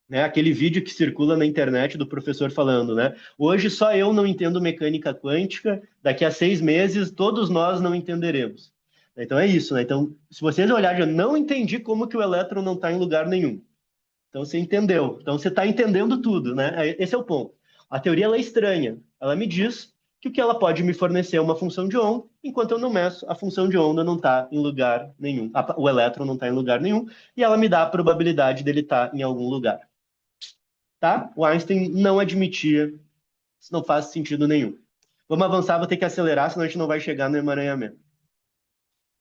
Né, aquele vídeo que circula na internet do professor falando, né? Hoje só eu não entendo mecânica quântica, daqui a 6 meses todos nós não entenderemos. Então é isso, né? Então, se vocês olharem, eu não entendi como que o elétron não está em lugar nenhum. Então você entendeu. Então você está entendendo tudo, né? Esse é o ponto. A teoria ela é estranha. Ela me diz que o que ela pode me fornecer é uma função de onda, enquanto eu não meço, a função de onda não está em lugar nenhum. O elétron não está em lugar nenhum, e ela me dá a probabilidade dele estar em algum lugar. Tá? O Einstein não admitia, isso não faz sentido nenhum. Vamos avançar, vou ter que acelerar, senão a gente não vai chegar no emaranhamento.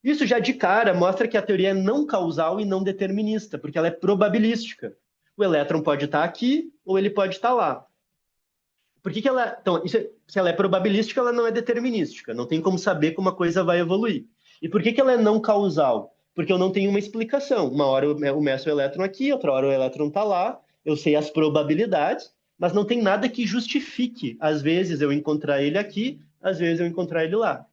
Isso já de cara mostra que a teoria é não causal e não determinista, porque ela é probabilística. O elétron pode estar aqui ou ele pode estar lá. Por que ela. Então, se ela é probabilística, ela não é determinística. Não tem como saber como a coisa vai evoluir. E por que ela é não causal? Porque eu não tenho uma explicação. Uma hora eu meço o elétron aqui, outra hora o elétron está lá, eu sei as probabilidades, mas não tem nada que justifique. Às vezes eu encontrar ele aqui, às vezes eu encontrar ele lá.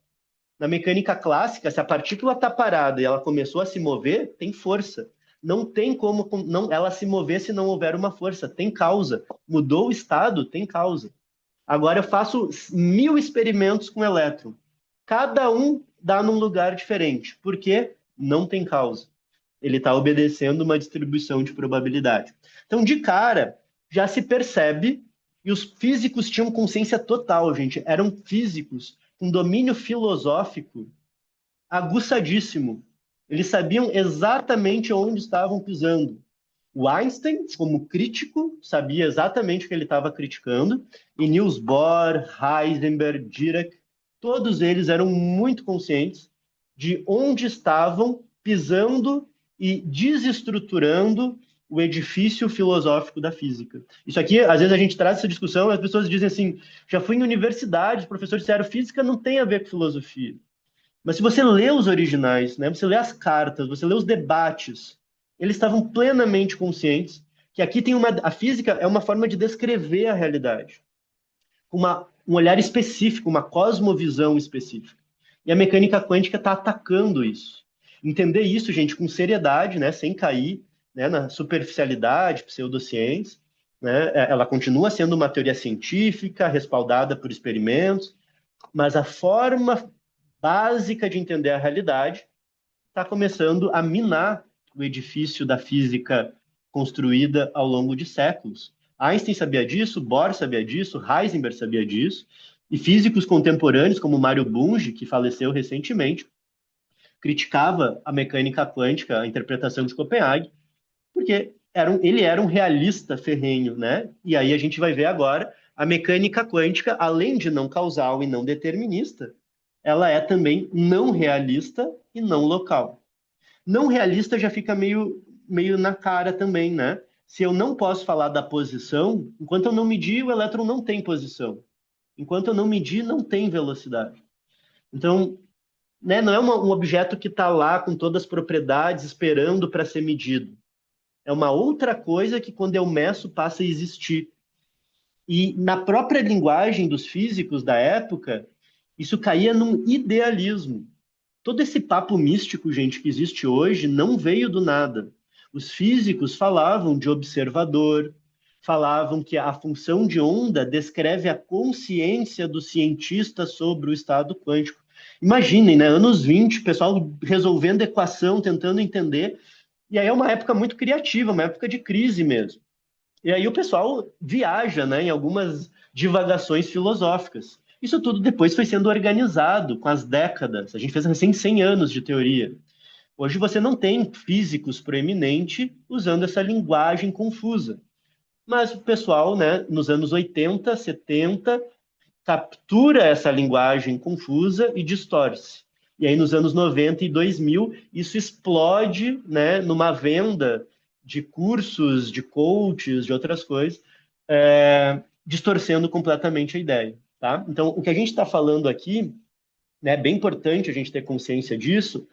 Na mecânica clássica, se a partícula está parada e ela começou a se mover, tem força. Não tem como não, ela se mover se não houver uma força. Tem causa. Mudou o estado, tem causa. Agora eu faço 1000 experimentos com elétron. Cada um dá num lugar diferente. Por quê? Não tem causa. Ele está obedecendo uma distribuição de probabilidade. Então, de cara, já se percebe, e os físicos tinham consciência total, gente. Eram físicos com domínio filosófico aguçadíssimo. Eles sabiam exatamente onde estavam pisando. O Einstein, como crítico, sabia exatamente o que ele estava criticando, e Niels Bohr, Heisenberg, Dirac, todos eles eram muito conscientes de onde estavam pisando e desestruturando o edifício filosófico da física. Isso aqui, às vezes a gente traz essa discussão, as pessoas dizem assim, já fui em universidade, os professores disseram, física não tem a ver com filosofia. Mas se você lê os originais, né, você lê as cartas, você lê os debates, eles estavam plenamente conscientes que aqui tem a física é uma forma de descrever a realidade, um olhar específico, uma cosmovisão específica. E a mecânica quântica está atacando isso. Entender isso, gente, com seriedade, né, sem cair, né, na superficialidade, pseudociência, né, ela continua sendo uma teoria científica, respaldada por experimentos, mas a forma básica de entender a realidade está começando a minar o edifício da física construída ao longo de séculos. Einstein sabia disso, Bohr sabia disso, Heisenberg sabia disso, e físicos contemporâneos como Mário Bunge, que faleceu recentemente, criticava a mecânica quântica, a interpretação de Copenhague, porque ele era um realista ferrenho, né? E aí a gente vai ver agora a mecânica quântica, além de não causal e não determinista, ela é também não realista e não local. Não realista já fica meio na cara também, né? Se eu não posso falar da posição, enquanto eu não medir, o elétron não tem posição. Enquanto eu não medir, não tem velocidade. Então, né, não é um objeto que está lá com todas as propriedades esperando para ser medido. É uma outra coisa que, quando eu meço, passa a existir. E na própria linguagem dos físicos da época, isso caía num idealismo. Todo esse papo místico, gente, que existe hoje, não veio do nada. Os físicos falavam de observador, falavam que a função de onda descreve a consciência do cientista sobre o estado quântico. Imaginem, né? Anos 20, o pessoal resolvendo equação, tentando entender. E aí é uma época muito criativa, uma época de crise mesmo. E aí o pessoal viaja, né, em algumas divagações filosóficas. Isso tudo depois foi sendo organizado com as décadas. A gente fez recém 100 anos de teoria. Hoje você não tem físicos proeminentes usando essa linguagem confusa. Mas o pessoal, né, nos anos 80, 70, captura essa linguagem confusa e distorce. E aí, nos anos 90 e 2000, isso explode, né, numa venda de cursos, de coaches, de outras coisas, distorcendo completamente a ideia. Tá? Então, o que a gente está falando aqui, né, bem importante a gente ter consciência disso,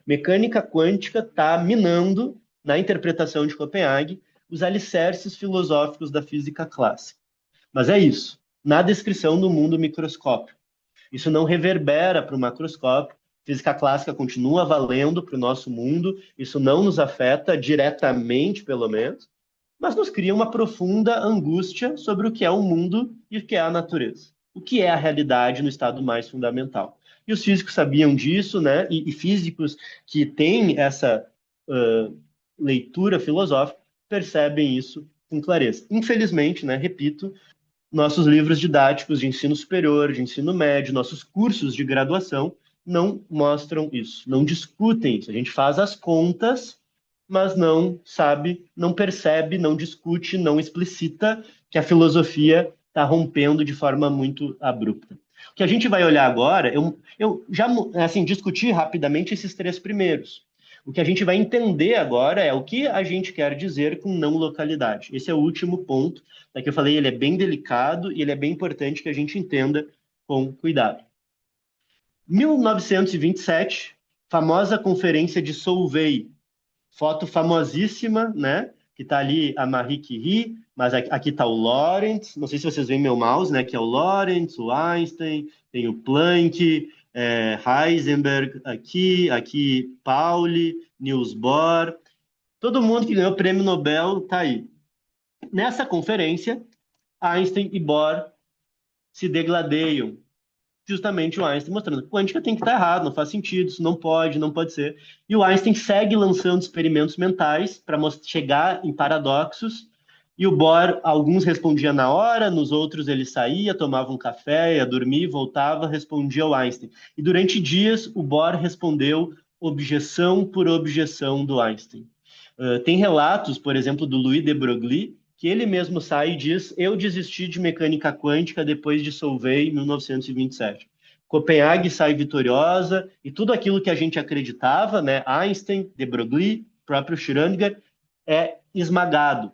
mecânica quântica está minando, na interpretação de Copenhague, os alicerces filosóficos da física clássica. Mas é isso, na descrição do mundo microscópio. Isso não reverbera para o macroscópio. Física clássica continua valendo para o nosso mundo, isso não nos afeta diretamente, pelo menos, mas nos cria uma profunda angústia sobre o que é o mundo e o que é a natureza. O que é a realidade no estado mais fundamental. E os físicos sabiam disso, né? E físicos que têm essa leitura filosófica percebem isso com clareza. Infelizmente, né, repito, nossos livros didáticos de ensino superior, de ensino médio, nossos cursos de graduação não mostram isso, não discutem isso. A gente faz as contas, mas não sabe, não percebe, não discute, não explicita que a filosofia está rompendo de forma muito abrupta. O que a gente vai olhar agora, eu já assim, discuti rapidamente esses três primeiros. O que a gente vai entender agora é o que a gente quer dizer com não localidade. Esse é o último ponto. Daqui eu falei, ele é bem delicado e ele é bem importante que a gente entenda com cuidado. 1927, famosa conferência de Solvay, foto famosíssima, né? Que está ali a Marie Curie, mas aqui está o Lorentz, não sei se vocês veem meu mouse, né? Que é o Lorentz, o Einstein, tem o Planck, Heisenberg aqui Pauli, Niels Bohr, todo mundo que ganhou o prêmio Nobel está aí. Nessa conferência, Einstein e Bohr se degladeiam. Justamente o Einstein mostrando que quântica tem que estar errado, não faz sentido, isso não pode ser. E o Einstein segue lançando experimentos mentais para chegar em paradoxos, e o Bohr, alguns respondia na hora, nos outros ele saía, tomava um café, ia dormir, voltava, respondia ao Einstein. E durante dias o Bohr respondeu objeção por objeção do Einstein. Tem relatos, por exemplo, do Louis de Broglie, que ele mesmo sai e diz: eu desisti de mecânica quântica depois de Solvay em 1927. Copenhague sai vitoriosa e tudo aquilo que a gente acreditava, né, Einstein, de Broglie, próprio Schrödinger, é esmagado.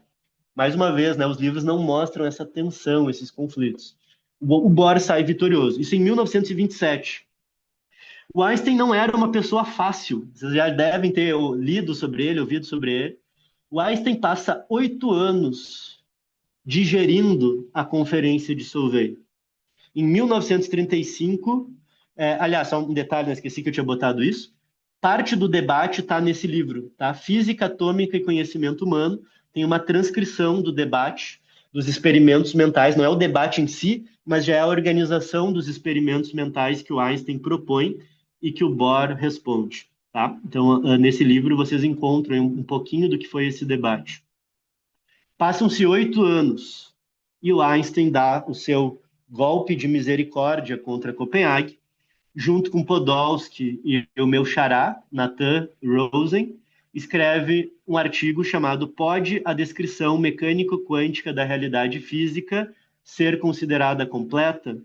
Mais uma vez, né, os livros não mostram essa tensão, esses conflitos. O Bohr sai vitorioso. Isso em 1927. O Einstein não era uma pessoa fácil. Vocês já devem ter lido sobre ele, ouvido sobre ele. O Einstein passa 8 anos digerindo a conferência de Solvay. Em 1935, aliás, só um detalhe, não esqueci que eu tinha botado isso, parte do debate está nesse livro, tá? Física Atômica e Conhecimento Humano, tem uma transcrição do debate, dos experimentos mentais, não é o debate em si, mas já é a organização dos experimentos mentais que o Einstein propõe e que o Bohr responde. Tá? Então, nesse livro, vocês encontram um pouquinho do que foi esse debate. Passam-se 8 anos e o Einstein dá o seu golpe de misericórdia contra Copenhague, junto com Podolsky e o meu xará, Nathan Rosen, escreve um artigo chamado Pode a descrição mecânico-quântica da realidade física ser considerada completa?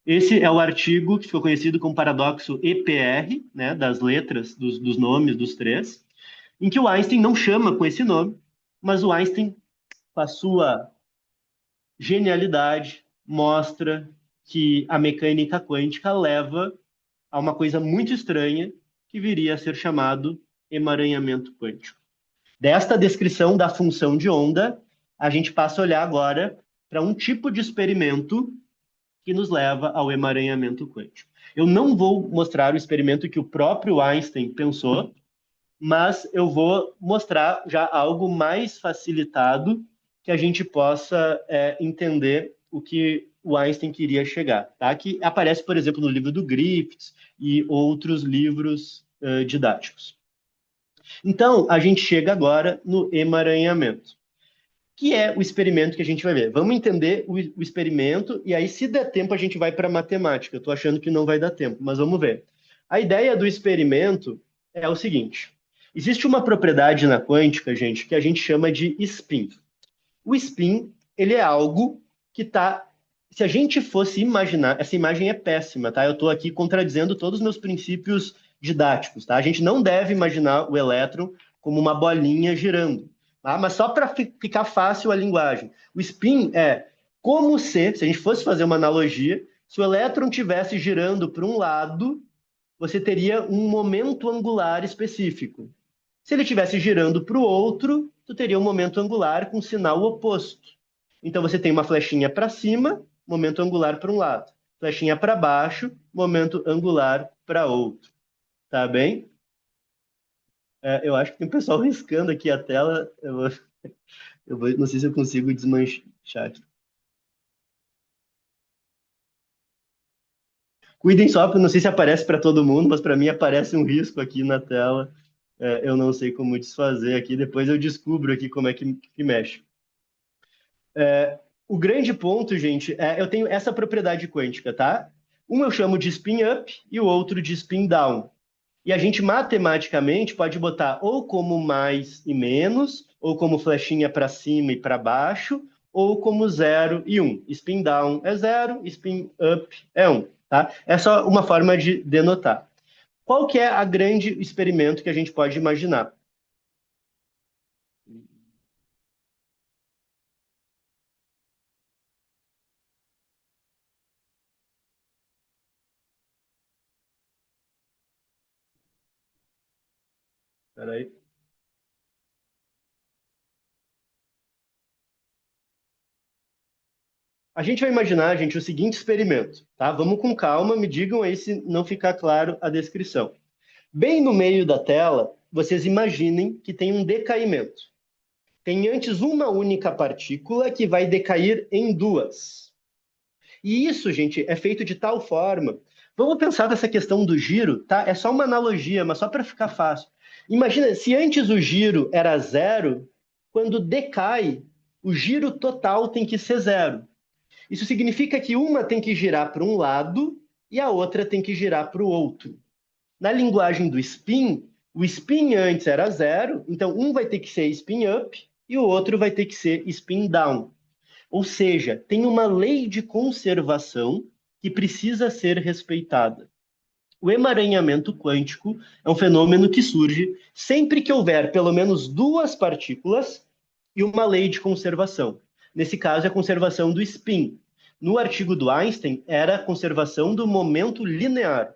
Esse é o artigo que ficou conhecido como paradoxo EPR, né, das letras, dos nomes dos três, em que o Einstein não chama com esse nome, mas o Einstein, com a sua genialidade, mostra que a mecânica quântica leva a uma coisa muito estranha que viria a ser chamado emaranhamento quântico. Desta descrição da função de onda, a gente passa a olhar agora para um tipo de experimento que nos leva ao emaranhamento quântico. Eu não vou mostrar o experimento que o próprio Einstein pensou, mas eu vou mostrar já algo mais facilitado que a gente possa entender o que o Einstein queria chegar, tá? Que aparece, por exemplo, no livro do Griffiths e outros livros didáticos. Então, a gente chega agora no emaranhamento, que é o experimento que a gente vai ver. Vamos entender o experimento e aí, se der tempo, a gente vai para a matemática. Eu estou achando que não vai dar tempo, mas vamos ver. A ideia do experimento é o seguinte: existe uma propriedade na quântica, gente, que a gente chama de spin. O spin, ele é algo que está. Se a gente fosse imaginar, essa imagem é péssima, tá? Eu estou aqui contradizendo todos os meus princípios didáticos, tá? A gente não deve imaginar o elétron como uma bolinha girando, tá? Mas só para ficar fácil a linguagem. O spin é como se a gente fosse fazer uma analogia, se o elétron tivesse girando para um lado, você teria um momento angular específico. Se ele estivesse girando para o outro, tu teria um momento angular com sinal oposto. Então você tem uma flechinha para cima, momento angular para um lado. Flechinha para baixo, momento angular para outro. Tá bem? Eu acho que tem um pessoal riscando aqui a tela. Não sei se eu consigo desmanchar aqui. Cuidem só, porque não sei se aparece para todo mundo, mas para mim aparece um risco aqui na tela. Eu não sei como desfazer aqui. Depois eu descubro aqui como é que mexe. O grande ponto, gente, eu tenho essa propriedade quântica, tá? Um eu chamo de spin up e o outro de spin down. E a gente matematicamente pode botar ou como mais e menos, ou como flechinha para cima e para baixo, ou como 0 e 1. Spin down é 0, spin up é 1, tá? É só uma forma de denotar. Qual que é a grande experimento que a gente pode imaginar? Peraí. A gente vai imaginar, gente, o seguinte experimento, tá? Vamos com calma, me digam aí se não ficar claro a descrição. Bem no meio da tela, vocês imaginem que tem um decaimento. Tem antes uma única partícula que vai decair em duas. E isso, gente, é feito de tal forma. Vamos pensar nessa questão do giro, tá? É só uma analogia, mas só para ficar fácil. Imagina, se antes o giro era zero, quando decai, o giro total tem que ser zero. Isso significa que uma tem que girar para um lado e a outra tem que girar para o outro. Na linguagem do spin, o spin antes era zero, então um vai ter que ser spin up e o outro vai ter que ser spin down. Ou seja, tem uma lei de conservação que precisa ser respeitada. O emaranhamento quântico é um fenômeno que surge sempre que houver pelo menos duas partículas e uma lei de conservação. Nesse caso, é a conservação do spin. No artigo do Einstein, era a conservação do momento linear.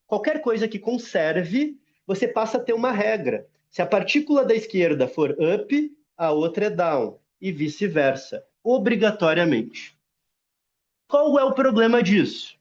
Qualquer coisa que conserve, você passa a ter uma regra. Se a partícula da esquerda for up, a outra é down, e vice-versa, obrigatoriamente. Qual é o problema disso?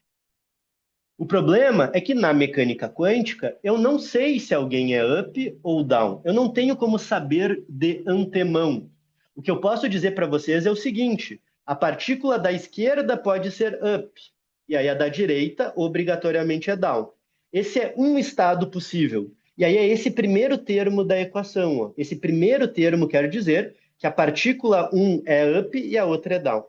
O problema é que na mecânica quântica eu não sei se alguém é up ou down. Eu não tenho como saber de antemão. O que eu posso dizer para vocês é o seguinte: a partícula da esquerda pode ser up, e aí a da direita obrigatoriamente é down. Esse é um estado possível. E aí é esse primeiro termo da equação. Ó. Esse primeiro termo quer dizer que a partícula um é up e a outra é down.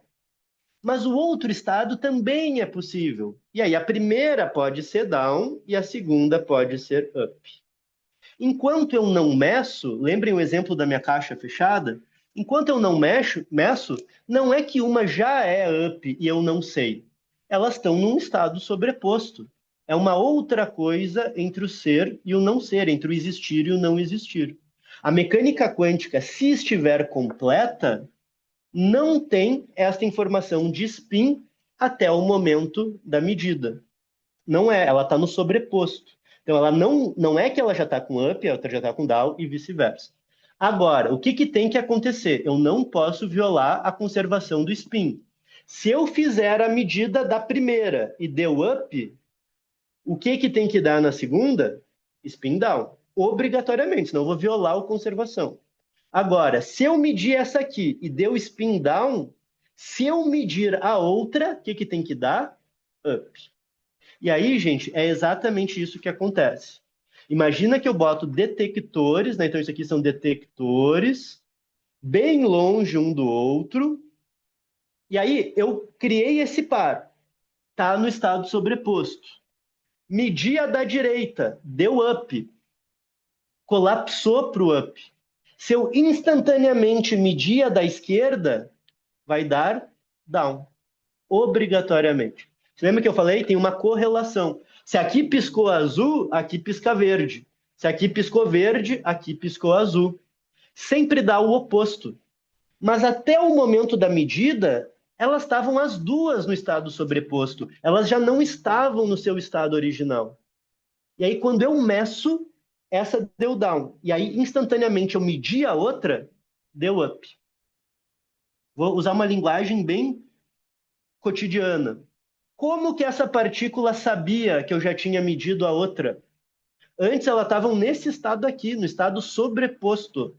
Mas o outro estado também é possível. E aí a primeira pode ser down e a segunda pode ser up. Enquanto eu não meço, lembrem o exemplo da minha caixa fechada? Enquanto eu não meço, não é que uma já é up e eu não sei. Elas estão num estado sobreposto. É uma outra coisa entre o ser e o não ser, entre o existir e o não existir. A mecânica quântica, se estiver completa, não tem esta informação de spin até o momento da medida. Não é, ela está no sobreposto. Então, ela não é que ela já está com up, a outra já está com down e vice-versa. Agora, o que tem que acontecer? Eu não posso violar a conservação do spin. Se eu fizer a medida da primeira e deu up, o que tem que dar na segunda? Spin down. Obrigatoriamente, senão eu vou violar a conservação. Agora, se eu medir essa aqui e deu spin down, se eu medir a outra, o que tem que dar? Up. E aí, gente, é exatamente isso que acontece. Imagina que eu boto detectores, né? Então isso aqui são detectores, bem longe um do outro. E aí eu criei esse par, tá no estado sobreposto. Medi a da direita, deu up. colapsou para o up. Se eu instantaneamente medir a da esquerda, vai dar down, obrigatoriamente. Você lembra que eu falei? Tem uma correlação. Se aqui piscou azul, aqui pisca verde. Se aqui piscou verde, aqui piscou azul. Sempre dá o oposto. Mas até o momento da medida, elas estavam as duas no estado sobreposto. Elas já não estavam no seu estado original. E aí, quando eu meço, essa deu down. E aí, instantaneamente, eu medi a outra, deu up. Vou usar uma linguagem bem cotidiana. Como que essa partícula sabia que eu já tinha medido a outra? Antes, elas estavam nesse estado aqui, no estado sobreposto.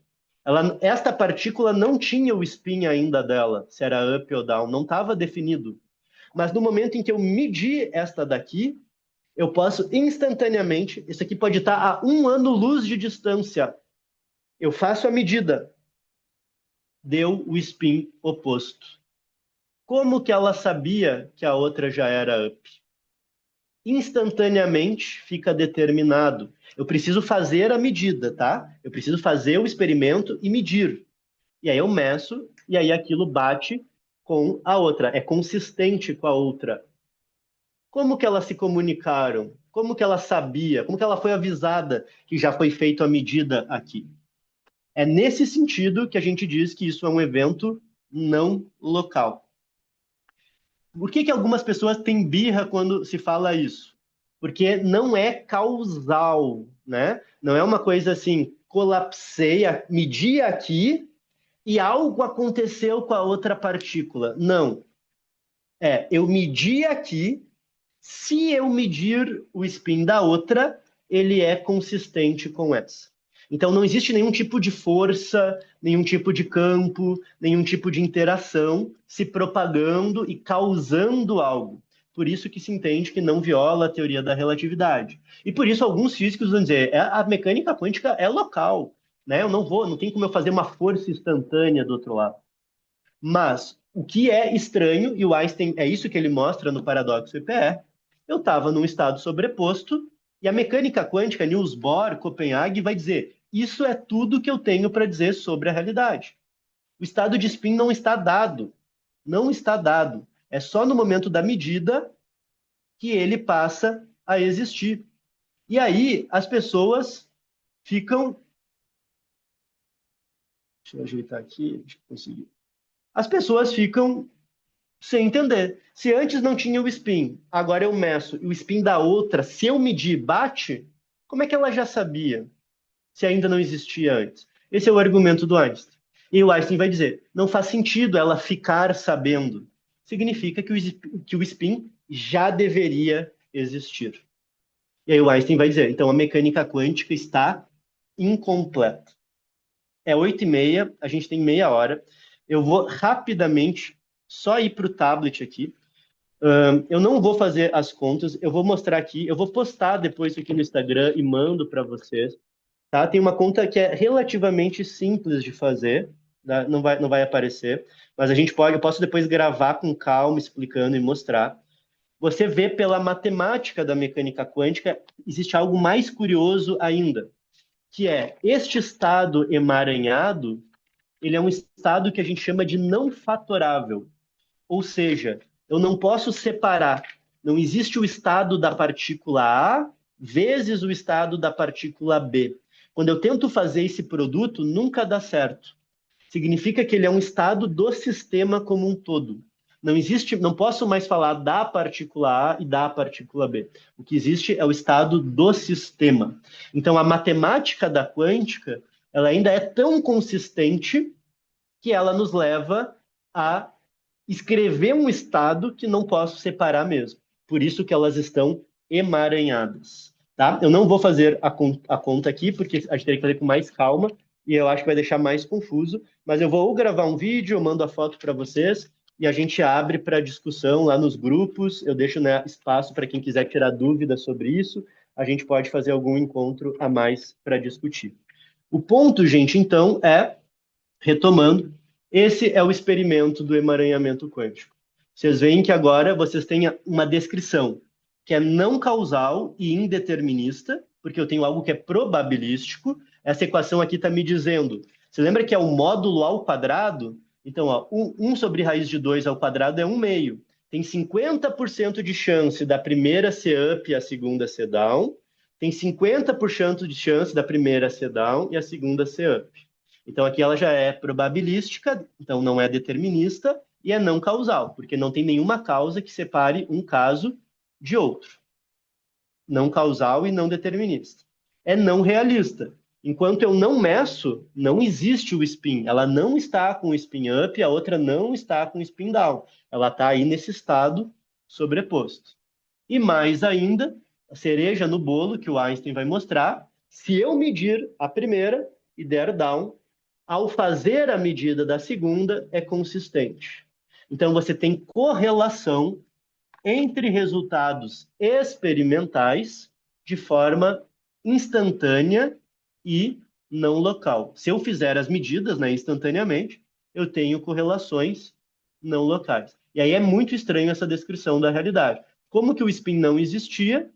Esta partícula não tinha o spin ainda dela, se era up ou down, não estava definido. Mas no momento em que eu medi esta daqui, eu posso instantaneamente, isso aqui pode estar a 1 ano-luz de distância. Eu faço a medida, deu o spin oposto. Como que ela sabia que a outra já era up? Instantaneamente fica determinado. Eu preciso fazer a medida, tá? Eu preciso fazer o experimento e medir. E aí eu meço, e aí aquilo bate com a outra, é consistente com a outra. Como que elas se comunicaram? Como que ela sabia? Como que ela foi avisada que já foi feita a medida aqui? É nesse sentido que a gente diz que isso é um evento não local. Por que algumas pessoas têm birra quando se fala isso? Porque não é causal, né? Não é uma coisa assim, colapsei, medi aqui e algo aconteceu com a outra partícula. Não. Eu medi aqui, se eu medir o spin da outra, ele é consistente com essa. Então não existe nenhum tipo de força, nenhum tipo de campo, nenhum tipo de interação se propagando e causando algo. Por isso que se entende que não viola a teoria da relatividade. E por isso alguns físicos vão dizer, a mecânica quântica é local, né? Não tem como eu fazer uma força instantânea do outro lado. Mas o que é estranho, e o Einstein, é isso que ele mostra no paradoxo IPE, eu estava num estado sobreposto, e a mecânica quântica, Niels Bohr, Copenhague, vai dizer, isso é tudo que eu tenho para dizer sobre a realidade. O estado de spin não está dado. Não está dado. É só no momento da medida que ele passa a existir. E aí as pessoas ficam... Deixa eu ajeitar aqui, deixa eu conseguir. As pessoas ficam sem entender. Se antes não tinha o spin, agora eu meço e o spin da outra, se eu medir, bate, como é que ela já sabia se ainda não existia antes? Esse é o argumento do Einstein. E o Einstein vai dizer, não faz sentido ela ficar sabendo. Significa que o spin já deveria existir. E aí o Einstein vai dizer, então a mecânica quântica está incompleta. É 8h30, a gente tem meia hora. Eu vou rapidamente só ir para o tablet aqui. Eu não vou fazer as contas, eu vou mostrar aqui, eu vou postar depois isso aqui no Instagram e mando para vocês. Tá? Tem uma conta que é relativamente simples de fazer, né? Não vai aparecer, mas eu posso depois gravar com calma, explicando e mostrar. Você vê pela matemática da mecânica quântica, existe algo mais curioso ainda, que é este estado emaranhado, ele é um estado que a gente chama de não fatorável. Ou seja, eu não posso separar. Não existe o estado da partícula A vezes o estado da partícula B. Quando eu tento fazer esse produto, nunca dá certo. Significa que ele é um estado do sistema como um todo. Não posso mais falar da partícula A e da partícula B. O que existe é o estado do sistema. Então, a matemática da quântica, ela ainda é tão consistente que ela nos leva a escrever um estado que não posso separar mesmo. Por isso que elas estão emaranhadas. Tá? Eu não vou fazer a conta aqui, porque a gente teria que fazer com mais calma, e eu acho que vai deixar mais confuso, mas eu vou gravar um vídeo, eu mando a foto para vocês, e a gente abre para discussão lá nos grupos, eu deixo, né, espaço para quem quiser tirar dúvidas sobre isso, a gente pode fazer algum encontro a mais para discutir. O ponto, gente, então, retomando, esse é o experimento do emaranhamento quântico. Vocês veem que agora vocês têm uma descrição que é não causal e indeterminista, porque eu tenho algo que é probabilístico, essa equação aqui está me dizendo, você lembra que é o módulo ao quadrado? Então, ó, 1 sobre raiz de 2 ao quadrado é 1 meio. Tem 50% de chance da primeira ser up e a segunda ser down. Tem 50% de chance da primeira ser down e a segunda ser up. Então, aqui ela já é probabilística, então não é determinista e é não causal, porque não tem nenhuma causa que separe um caso de outro. Não causal e não determinista. É não realista. Enquanto eu não meço, não existe o spin. Ela não está com o spin up e a outra não está com o spin down. Ela está aí nesse estado sobreposto. E mais ainda, a cereja no bolo que o Einstein vai mostrar, se eu medir a primeira e der down, ao fazer a medida da segunda, é consistente. Então, você tem correlação entre resultados experimentais de forma instantânea e não local. Se eu fizer as medidas, né, instantaneamente, eu tenho correlações não locais. E aí é muito estranho essa descrição da realidade. Como que o spin não existia,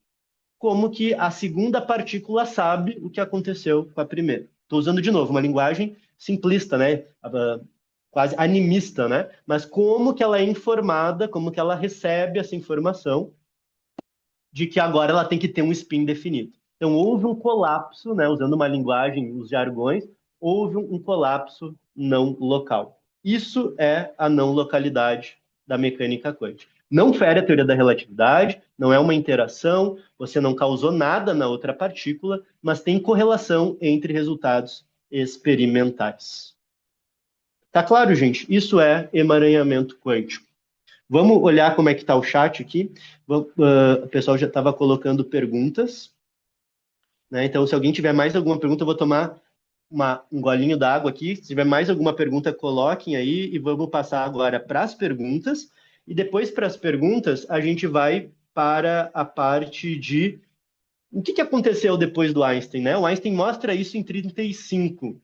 como que a segunda partícula sabe o que aconteceu com a primeira. Estou usando de novo uma linguagem simplista, né? Quase animista, né? Mas como que ela é informada, como que ela recebe essa informação de que agora ela tem que ter um spin definido. Então, houve um colapso, né? Usando uma linguagem, os jargões, houve um colapso não local. Isso é a não localidade da mecânica quântica. Não fere a teoria da relatividade, não é uma interação, você não causou nada na outra partícula, mas tem correlação entre resultados experimentais. Tá claro, gente? Isso é emaranhamento quântico. Vamos olhar como é que está o chat aqui. O pessoal já estava colocando perguntas, né? Então, se alguém tiver mais alguma pergunta, eu vou tomar um golinho d'água aqui. Se tiver mais alguma pergunta, coloquem aí e vamos passar agora para as perguntas. E depois, para as perguntas, a gente vai para a parte de o que aconteceu depois do Einstein, né? O Einstein mostra isso em 35. O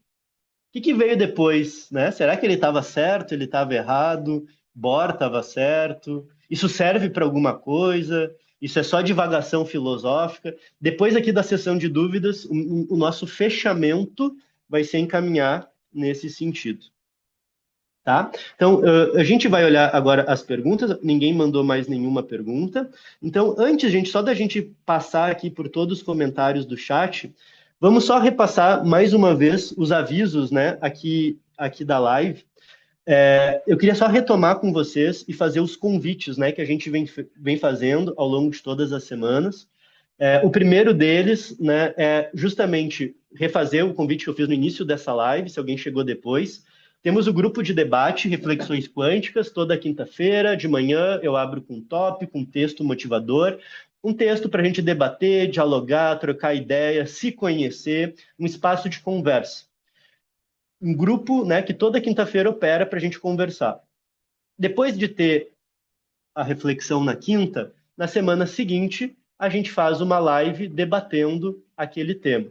que veio depois, né? Será que ele estava certo, ele estava errado, Bohr estava certo? Isso serve para alguma coisa? Isso é só divagação filosófica? Depois aqui da sessão de dúvidas, o nosso fechamento vai ser encaminhar nesse sentido. Tá? Então, a gente vai olhar agora as perguntas, ninguém mandou mais nenhuma pergunta. Então, antes, gente, só da gente passar aqui por todos os comentários do chat, vamos só repassar mais uma vez os avisos, né, aqui da live. Eu queria só retomar com vocês e fazer os convites, né, que a gente vem fazendo ao longo de todas as semanas. O primeiro deles, né, é justamente refazer o convite que eu fiz no início dessa live, se alguém chegou depois. Temos o grupo de debate Reflexões Quânticas, toda quinta-feira, de manhã, eu abro com um tópico, um texto motivador, um texto para a gente debater, dialogar, trocar ideia, se conhecer, um espaço de conversa. Um grupo, né, que toda quinta-feira opera para a gente conversar. Depois de ter a reflexão na quinta, na semana seguinte, a gente faz uma live debatendo aquele tema.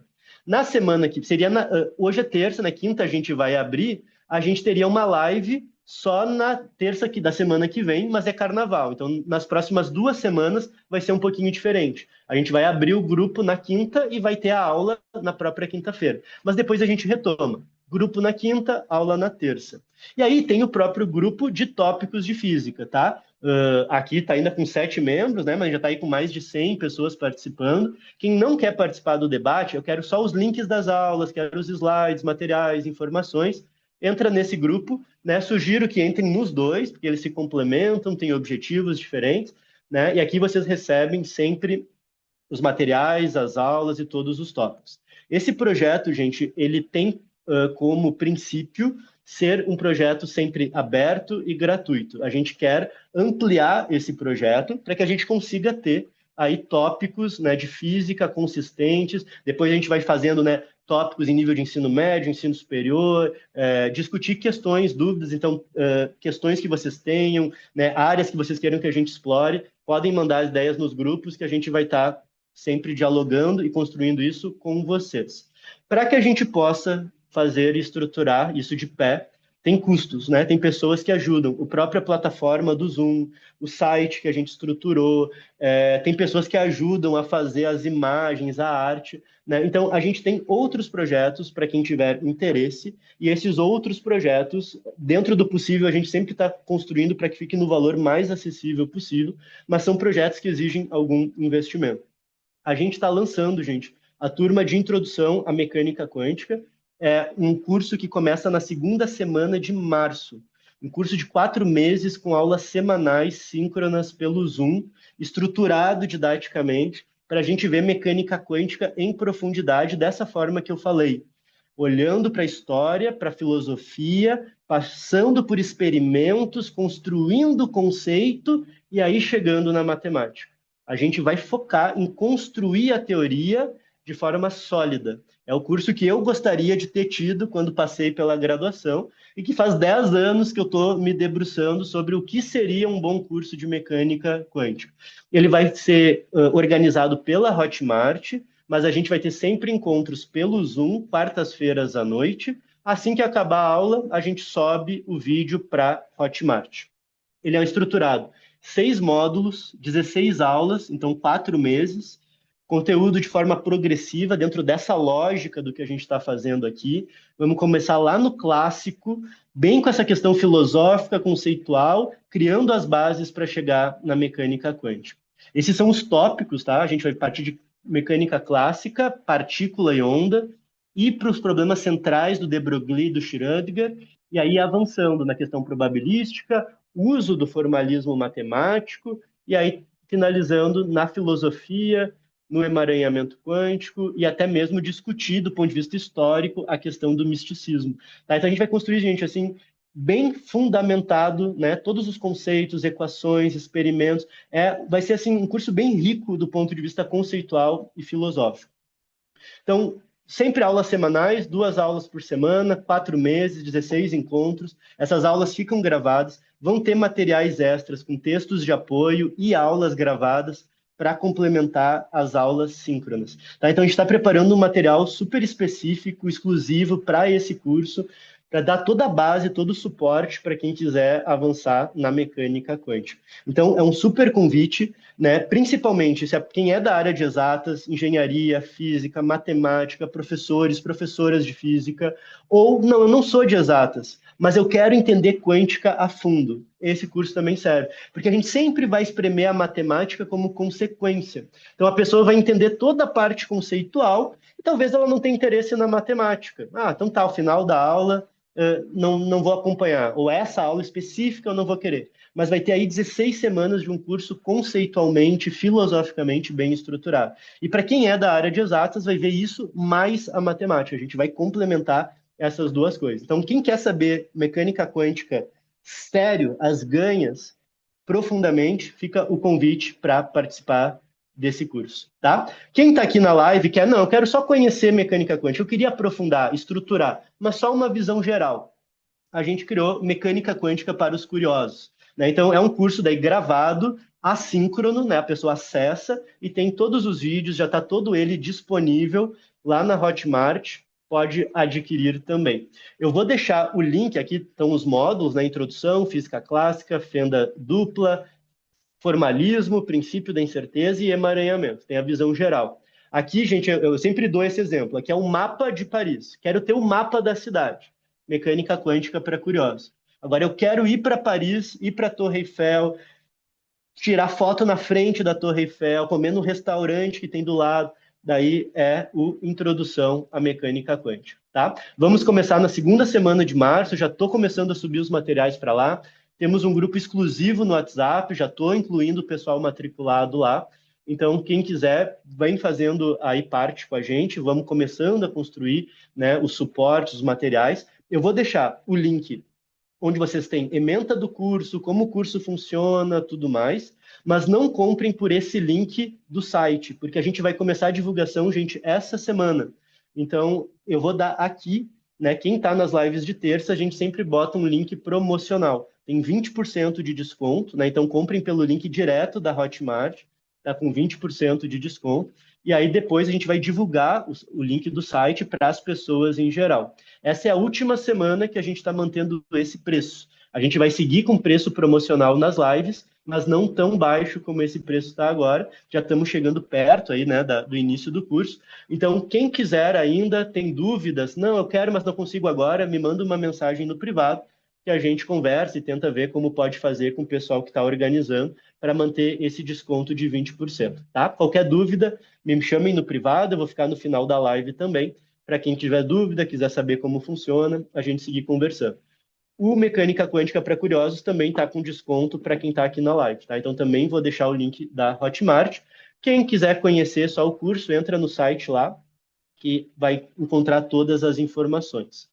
Na semana que seria hoje é terça, na quinta a gente vai abrir, a gente teria uma live só na terça da semana que vem, mas é carnaval. Então, nas próximas 2 semanas vai ser um pouquinho diferente. A gente vai abrir o grupo na quinta e vai ter a aula na própria quinta-feira. Mas depois a gente retoma. Grupo na quinta, aula na terça. E aí tem o próprio grupo de tópicos de física, tá? Aqui está ainda com 7 membros, né? Mas já está aí com mais de 100 pessoas participando. Quem não quer participar do debate, eu quero só os links das aulas, quero os slides, materiais, informações. Entra nesse grupo, né? Sugiro que entrem nos dois, porque eles se complementam, têm objetivos diferentes, né? E aqui vocês recebem sempre os materiais, as aulas e todos os tópicos. Esse projeto, gente, ele tem como princípio ser um projeto sempre aberto e gratuito. A gente quer ampliar esse projeto para que a gente consiga ter aí tópicos, né, de física consistentes. Depois a gente vai fazendo, né, tópicos em nível de ensino médio, ensino superior, discutir questões, dúvidas, então, questões que vocês tenham, né, áreas que vocês queiram que a gente explore, podem mandar as ideias nos grupos que a gente vai estar sempre dialogando e construindo isso com vocês. Para que a gente possa fazer e estruturar isso de pé, tem custos, né? Tem pessoas que ajudam, a própria plataforma do Zoom, o site que a gente estruturou, tem pessoas que ajudam a fazer as imagens, a arte, né? Então, a gente tem outros projetos para quem tiver interesse, e esses outros projetos, dentro do possível, a gente sempre está construindo para que fique no valor mais acessível possível, mas são projetos que exigem algum investimento. A gente está lançando, gente, a turma de introdução à mecânica quântica, é um curso que começa na segunda semana de março. Um curso de 4 meses com aulas semanais síncronas pelo Zoom, estruturado didaticamente, para a gente ver mecânica quântica em profundidade, dessa forma que eu falei. Olhando para a história, para a filosofia, passando por experimentos, construindo o conceito e aí chegando na matemática. A gente vai focar em construir a teoria de forma sólida. É o curso que eu gostaria de ter tido quando passei pela graduação e que faz 10 anos que eu estou me debruçando sobre o que seria um bom curso de mecânica quântica. Ele vai ser organizado pela Hotmart, mas a gente vai ter sempre encontros pelo Zoom, quartas-feiras à noite. Assim que acabar a aula, a gente sobe o vídeo para Hotmart. Ele é estruturado 6 módulos, 16 aulas, então 4 meses, conteúdo de forma progressiva, dentro dessa lógica do que a gente está fazendo aqui. Vamos começar lá no clássico, bem com essa questão filosófica, conceitual, criando as bases para chegar na mecânica quântica. Esses são os tópicos, tá? A gente vai partir de mecânica clássica, partícula e onda, e para os problemas centrais do de Broglie e do Schrödinger, e aí avançando na questão probabilística, uso do formalismo matemático, e aí finalizando na filosofia, no emaranhamento quântico e até mesmo discutir do ponto de vista histórico a questão do misticismo. Tá? Então a gente vai construir, gente, assim, bem fundamentado, né? Todos os conceitos, equações, experimentos. Vai ser assim um curso bem rico do ponto de vista conceitual e filosófico. Então, sempre aulas semanais, 2 aulas por semana, 4 meses, 16 encontros. Essas aulas ficam gravadas, vão ter materiais extras com textos de apoio e aulas gravadas para complementar as aulas síncronas. Tá? Então, a gente está preparando um material super específico, exclusivo para esse curso, para dar toda a base, todo o suporte para quem quiser avançar na mecânica quântica. Então, é um super convite, né? Principalmente se quem é da área de exatas, engenharia, física, matemática, professores, professoras de física, ou não, eu não sou de exatas, mas eu quero entender quântica a fundo. Esse curso também serve, porque a gente sempre vai espremer a matemática como consequência. Então, a pessoa vai entender toda a parte conceitual e talvez ela não tenha interesse na matemática. Então tá, ao final da aula, não vou acompanhar, ou essa aula específica eu não vou querer. Mas vai ter aí 16 semanas de um curso conceitualmente, filosoficamente bem estruturado. E para quem é da área de exatas, vai ver isso mais a matemática. A gente vai complementar essas duas coisas. Então, quem quer saber mecânica quântica sério, as ganhas, profundamente, fica o convite para participar desse curso, tá? Quem está aqui na live quer, não, eu quero só conhecer mecânica quântica, eu queria aprofundar, estruturar, mas só uma visão geral. A gente criou mecânica quântica para os curiosos, né? Então, é um curso daí gravado, assíncrono, né? A pessoa acessa e tem todos os vídeos, já está todo ele disponível lá na Hotmart, pode adquirir também. Eu vou deixar o link, aqui estão os módulos, né? Introdução, física clássica, fenda dupla, formalismo, princípio da incerteza e emaranhamento. Tem a visão geral. Aqui, gente, eu sempre dou esse exemplo. Aqui é um mapa de Paris. Quero ter o mapa da cidade. Mecânica quântica para curiosos. Agora, eu quero ir para Paris, ir para a Torre Eiffel, tirar foto na frente da Torre Eiffel, comer no restaurante que tem do lado. Daí é o Introdução à Mecânica Quântica, tá? Vamos começar na segunda semana de março, já estou começando a subir os materiais para lá. Temos um grupo exclusivo no WhatsApp, já estou incluindo o pessoal matriculado lá. Então, quem quiser, vem fazendo aí parte com a gente, vamos começando a construir, né, os suportes, os materiais. Eu vou deixar o link onde vocês têm ementa do curso, como o curso funciona, tudo mais, mas não comprem por esse link do site, porque a gente vai começar a divulgação, gente, essa semana. Então, eu vou dar aqui, né, quem está nas lives de terça, a gente sempre bota um link promocional. Tem 20% de desconto, né? Então comprem pelo link direto da Hotmart, tá com 20% de desconto. e aí depois a gente vai divulgar o link do site para as pessoas em geral. Essa é a última semana que a gente está mantendo esse preço. A gente vai seguir com preço promocional nas lives, mas não tão baixo como esse preço está agora. Já estamos chegando perto aí, né, do início do curso. Então, quem quiser ainda, tem dúvidas, não, eu quero, mas não consigo agora, me manda uma mensagem no privado que a gente conversa e tenta ver como pode fazer com o pessoal que está organizando para manter esse desconto de 20%, tá? Qualquer dúvida, me chamem no privado, eu vou ficar no final da live também. Para quem tiver dúvida, quiser saber como funciona, a gente seguir conversando. O Mecânica Quântica para Curiosos também está com desconto para quem está aqui na live, tá? Então também vou deixar o link da Hotmart. Quem quiser conhecer só o curso, entra no site lá, que vai encontrar todas as informações.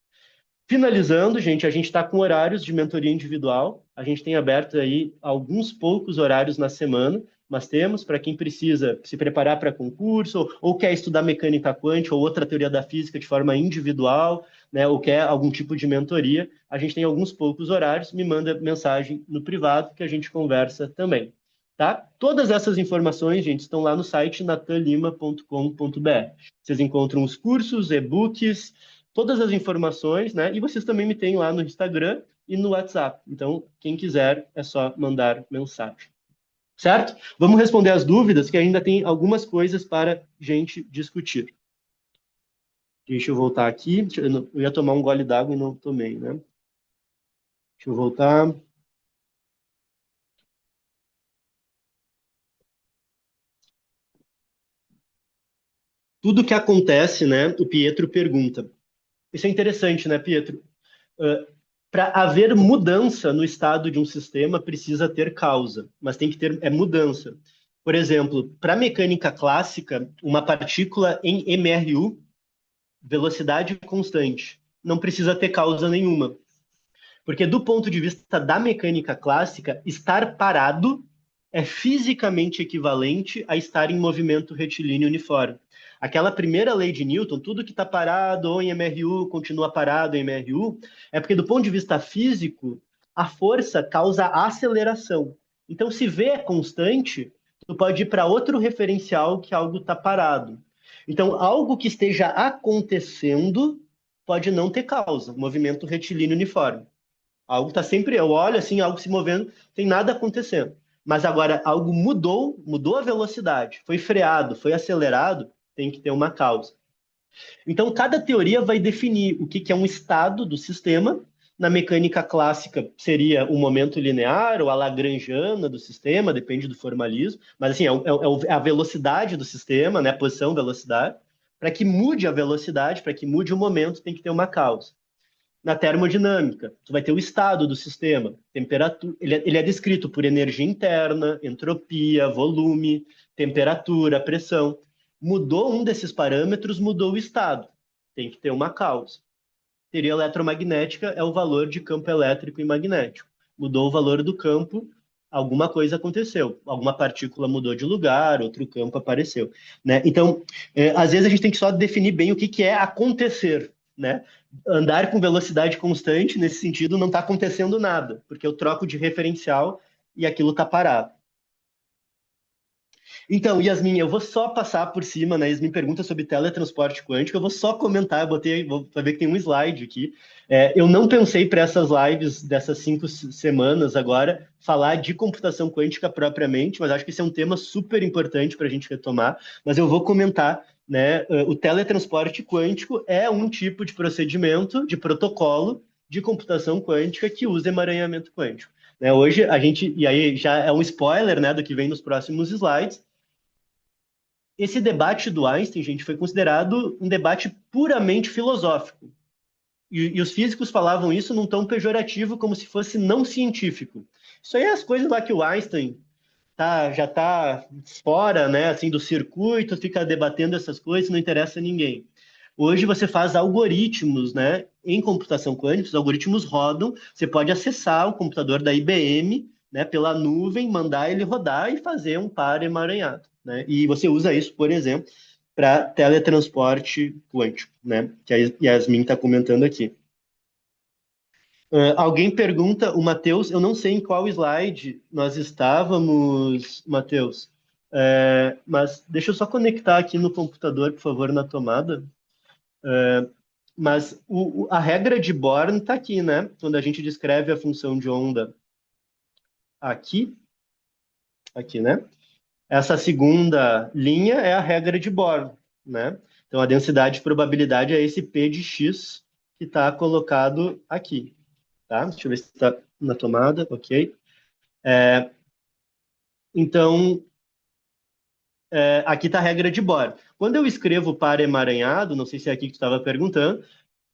Finalizando, gente, a gente está com horários de mentoria individual. A gente tem aberto aí alguns poucos horários na semana, mas temos para quem precisa se preparar para concurso, ou quer estudar mecânica quântica ou outra teoria da física de forma individual, né, ou quer algum tipo de mentoria. A gente tem alguns poucos horários. Me manda mensagem no privado que a gente conversa também. Tá? Todas essas informações, gente, estão lá no site natanlima.com.br. Vocês encontram os cursos, e-books, todas as informações, né? E vocês também me têm lá no Instagram e no WhatsApp. Então, quem quiser, é só mandar mensagem. Certo? Vamos responder as dúvidas, que ainda tem algumas coisas para gente discutir. Deixa eu voltar aqui. Eu ia tomar um gole d'água e não tomei, né? Deixa eu voltar. Tudo que acontece, né? O Pietro pergunta. Isso é interessante, né, Pietro? Para haver mudança no estado de um sistema, precisa ter causa, mas tem que ter mudança. Por exemplo, para a mecânica clássica, uma partícula em MRU, velocidade constante, não precisa ter causa nenhuma. Porque, do ponto de vista da mecânica clássica, estar parado é fisicamente equivalente a estar em movimento retilíneo uniforme. Aquela primeira lei de Newton, tudo que está parado ou em MRU continua parado em MRU, é porque, do ponto de vista físico, a força causa aceleração. Então, se V é constante, tu pode ir para outro referencial que algo está parado. Então, algo que esteja acontecendo pode não ter causa, movimento retilíneo uniforme. Algo está sempre, eu olho assim, algo se movendo, tem nada acontecendo. Mas agora algo mudou, mudou a velocidade, foi freado, foi acelerado, tem que ter uma causa. Então, cada teoria vai definir o que é um estado do sistema. Na mecânica clássica, seria o momento linear ou a lagrangiana do sistema, depende do formalismo, mas assim, é a velocidade do sistema, né? Posição, velocidade. Para que mude a velocidade, para que mude o momento, tem que ter uma causa. Na termodinâmica, tu vai ter o estado do sistema, temperatura, ele é descrito por energia interna, entropia, volume, temperatura, pressão. Mudou um desses parâmetros, mudou o estado. Tem que ter uma causa. Teoria eletromagnética é o valor de campo elétrico e magnético. Mudou o valor do campo, alguma coisa aconteceu. Alguma partícula mudou de lugar, outro campo apareceu. Né? Então, às vezes a gente tem que só definir bem o que é acontecer. Né? Andar com velocidade constante, nesse sentido, não está acontecendo nada, porque eu troco de referencial e aquilo está parado. Então, Yasmin, eu vou só passar por cima, né? Yasmin pergunta sobre teletransporte quântico, eu vou só comentar, eu botei, vou ver que tem um slide aqui. Eu não pensei para essas lives dessas 5 semanas agora falar de computação quântica propriamente, mas acho que esse é um tema super importante para a gente retomar, mas eu vou comentar, né? O teletransporte quântico é um tipo de procedimento, de protocolo de computação quântica que usa emaranhamento quântico. Né? Hoje a gente, e aí já é um spoiler, né, do que vem nos próximos slides, esse debate do Einstein, gente, foi considerado um debate puramente filosófico. E os físicos falavam isso num tom pejorativo, como se fosse não científico. Isso aí é as coisas lá que o Einstein já está fora, né, assim, do circuito, fica debatendo essas coisas, não interessa a ninguém. Hoje você faz algoritmos, né, em computação quântica, os algoritmos rodam, você pode acessar o computador da IBM, né, pela nuvem, mandar ele rodar e fazer um par emaranhado, né? E você usa isso, por exemplo, para teletransporte quântico, né, que a Yasmin está comentando aqui. Alguém pergunta, o Matheus, eu não sei em qual slide nós estávamos, Matheus. Mas deixa eu só conectar aqui no computador, por favor, na tomada. Mas a regra de Born está aqui, né? Quando a gente descreve a função de onda aqui, aqui, né? Essa segunda linha é a regra de Born, né? Então, a densidade de probabilidade é esse P de X que está colocado aqui, tá? Deixa eu ver se está na tomada, ok. Então, aqui está a regra de Bohr. Quando eu escrevo par emaranhado, não sei se é aqui que tu estava perguntando,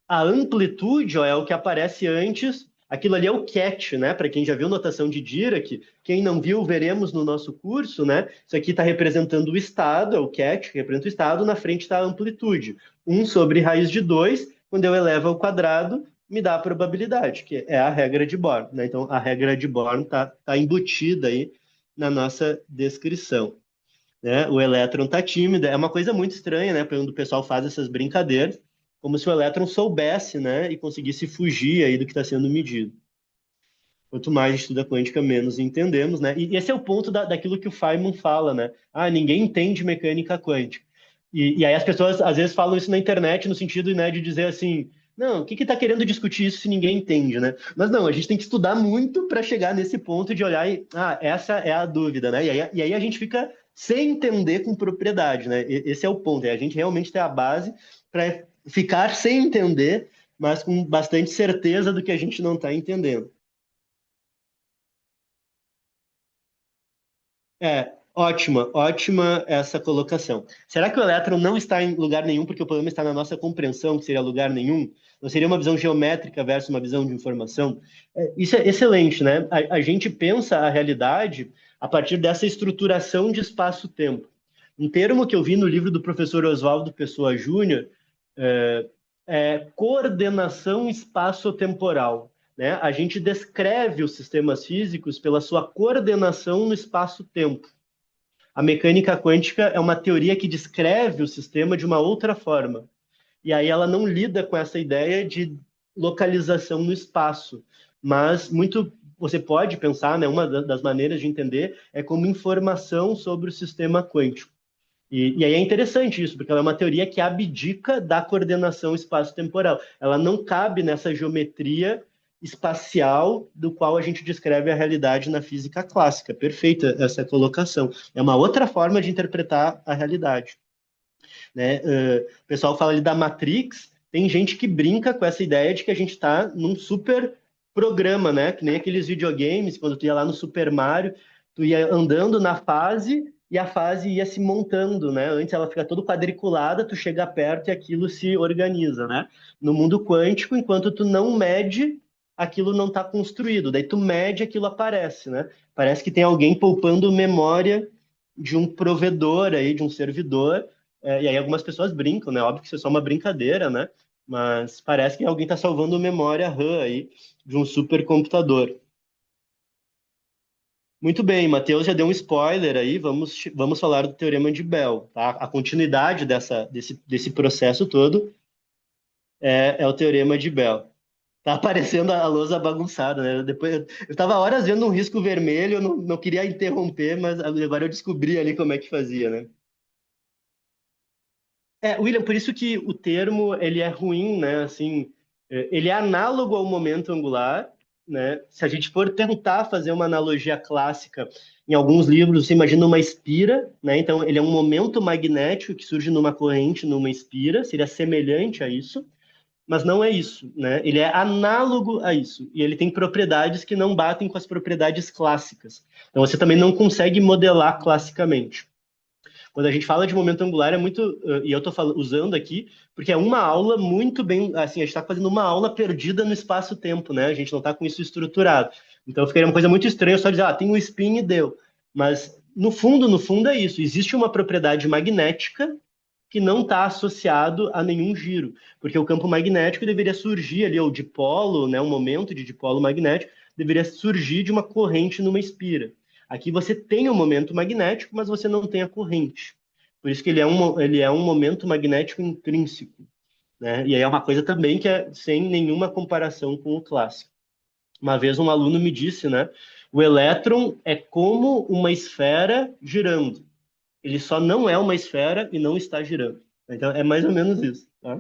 a amplitude, ó, é o que aparece antes, aquilo ali é o ket, né? Para quem já viu notação de Dirac, quem não viu, veremos no nosso curso, né? Isso aqui está representando o estado, é o ket, que representa o estado, na frente está a amplitude. 1 sobre raiz de 2, quando eu elevo ao quadrado, me dá a probabilidade, que é a regra de Born, né? Então, a regra de Born tá embutida aí na nossa descrição, né? O elétron está tímido, é uma coisa muito estranha, né? Quando o pessoal faz essas brincadeiras, como se o elétron soubesse, né? E conseguisse fugir aí do que está sendo medido. Quanto mais a gente estuda quântica, menos entendemos, né? E esse é o ponto daquilo que o Feynman fala, né? Ah, ninguém entende mecânica quântica. E aí as pessoas às vezes falam isso na internet no sentido, né, de dizer assim, não, o que está querendo discutir isso se ninguém entende, né? Mas não, a gente tem que estudar muito para chegar nesse ponto de olhar e, essa é a dúvida, né? E aí a gente fica sem entender com propriedade, né? Esse é o ponto, é a gente realmente ter a base para ficar sem entender, mas com bastante certeza do que a gente não está entendendo. Ótima essa colocação. Será que o elétron não está em lugar nenhum porque o problema está na nossa compreensão, que seria lugar nenhum? Não seria uma visão geométrica versus uma visão de informação? Isso é excelente, né? A gente pensa a realidade a partir dessa estruturação de espaço-tempo. Um termo que eu vi no livro do professor Oswaldo Pessoa Júnior é coordenação espaço-temporal, né? A gente descreve os sistemas físicos pela sua coordenação no espaço-tempo. A mecânica quântica é uma teoria que descreve o sistema de uma outra forma. E aí ela não lida com essa ideia de localização no espaço, mas muito você pode pensar, né, uma das maneiras de entender é como informação sobre o sistema quântico. E aí é interessante isso, porque ela é uma teoria que abdica da coordenação espaço-temporal. Ela não cabe nessa geometria espacial do qual a gente descreve a realidade na física clássica. Perfeita essa colocação. É uma outra forma de interpretar a realidade, né? O pessoal fala ali da Matrix, tem gente que brinca com essa ideia de que a gente está num super programa, né? Que nem aqueles videogames, quando tu ia lá no Super Mario, tu ia andando na fase e a fase ia se montando, né? Antes ela fica toda quadriculada, tu chega perto e aquilo se organiza, né? No mundo quântico, enquanto tu não mede, aquilo não está construído. Daí tu mede, aquilo aparece, né? Parece que tem alguém poupando memória de um provedor aí, de um servidor, e aí algumas pessoas brincam, né? Óbvio que isso é só uma brincadeira, né? Mas parece que alguém está salvando memória RAM aí de um supercomputador. Muito bem, Matheus já deu um spoiler aí, vamos falar do Teorema de Bell, tá? A continuidade desse processo todo é o Teorema de Bell. Tá aparecendo a lousa bagunçada, né? Depois, eu estava horas vendo um risco vermelho, eu não queria interromper, mas agora eu descobri ali como é que fazia, né? William, por isso que o termo ele é ruim, né? Assim, ele é análogo ao momento angular, né? Se a gente for tentar fazer uma analogia clássica, em alguns livros você imagina uma espira, né? Então ele é um momento magnético que surge numa corrente, numa espira, seria semelhante a isso, mas não é isso, né? Ele é análogo a isso e ele tem propriedades que não batem com as propriedades clássicas. Então você também não consegue modelar classicamente. Quando a gente fala de momento angular, é muito. E eu estou usando aqui, porque é uma aula muito bem. Assim, a gente está fazendo uma aula perdida no espaço-tempo, né? A gente não está com isso estruturado. Então ficaria uma coisa muito estranha só dizer, tem um spin e deu. Mas, no fundo, é isso. Existe uma propriedade magnética que não está associado a nenhum giro, porque o campo magnético deveria surgir ali, ou dipolo, né, um momento de dipolo magnético, deveria surgir de uma corrente numa espira. Aqui você tem o momento magnético, mas você não tem a corrente. Por isso que ele é um momento magnético intrínseco, né? E aí é uma coisa também que é sem nenhuma comparação com o clássico. Uma vez um aluno me disse, né? O elétron é como uma esfera girando. Ele só não é uma esfera e não está girando. Então, é mais ou menos isso. Tá?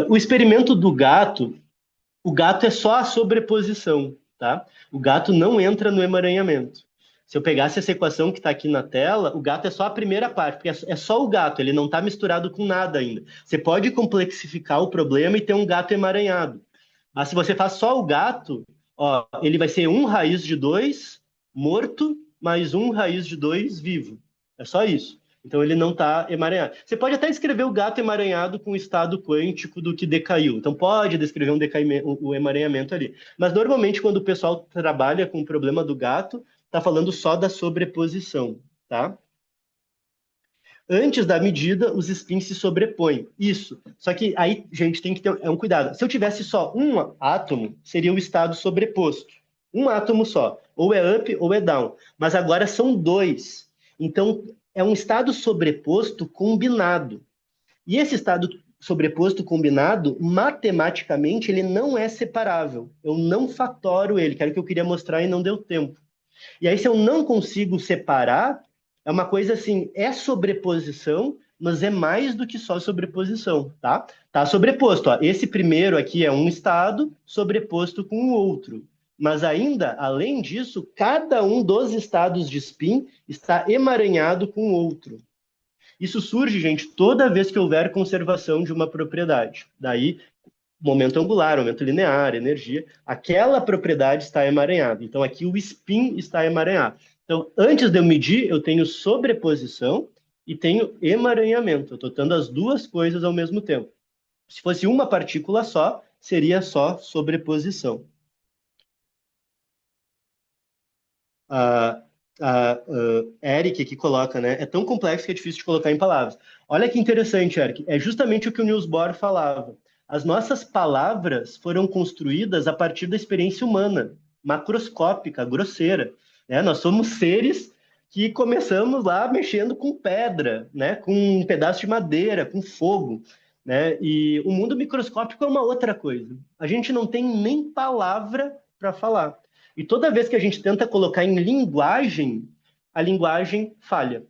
O experimento do gato, o gato é só a sobreposição, tá? O gato não entra no emaranhamento. Se eu pegasse essa equação que está aqui na tela, o gato é só a primeira parte, porque é só o gato, ele não está misturado com nada ainda. Você pode complexificar o problema e ter um gato emaranhado. Mas se você faz só o gato, ó, ele vai ser 1 raiz de 2 morto, mais 1 raiz de 2 vivo. É só isso. Então ele não está emaranhado. Você pode até escrever o gato emaranhado com o estado quântico do que decaiu. Então pode descrever o emaranhamento ali. Mas normalmente quando o pessoal trabalha com o problema do gato, está falando só da sobreposição, tá? Antes da medida, os spins se sobrepõem. Isso. Só que aí, gente, tem que ter um cuidado. Se eu tivesse só um átomo, seria o estado sobreposto. Um átomo só. Ou é up ou é down. Mas agora são dois. Então, é um estado sobreposto combinado. E esse estado sobreposto combinado, matematicamente, ele não é separável. Eu não fatoro ele, que era o que eu queria mostrar e não deu tempo. E aí, se eu não consigo separar, é uma coisa assim, é sobreposição, mas é mais do que só sobreposição, tá? Tá sobreposto, ó. Esse primeiro aqui é um estado sobreposto com o outro. Mas ainda, além disso, cada um dos estados de spin está emaranhado com o outro. Isso surge, gente, toda vez que houver conservação de uma propriedade. Daí, momento angular, momento linear, energia, aquela propriedade está emaranhada. Então, aqui o spin está emaranhado. Então, antes de eu medir, eu tenho sobreposição e tenho emaranhamento. Eu estou dando as duas coisas ao mesmo tempo. Se fosse uma partícula só, seria só sobreposição. A, a Eric que coloca, né? É tão complexo que é difícil de colocar em palavras. Olha que interessante, Eric. É justamente o que o Niels Bohr falava. As nossas palavras foram construídas a partir da experiência humana, macroscópica, grosseira. Né? Nós somos seres que começamos lá mexendo com pedra, né? Com um pedaço de madeira, com fogo. Né? E o mundo microscópico é uma outra coisa. A gente não tem nem palavra para falar. E toda vez que a gente tenta colocar em linguagem, a linguagem falha.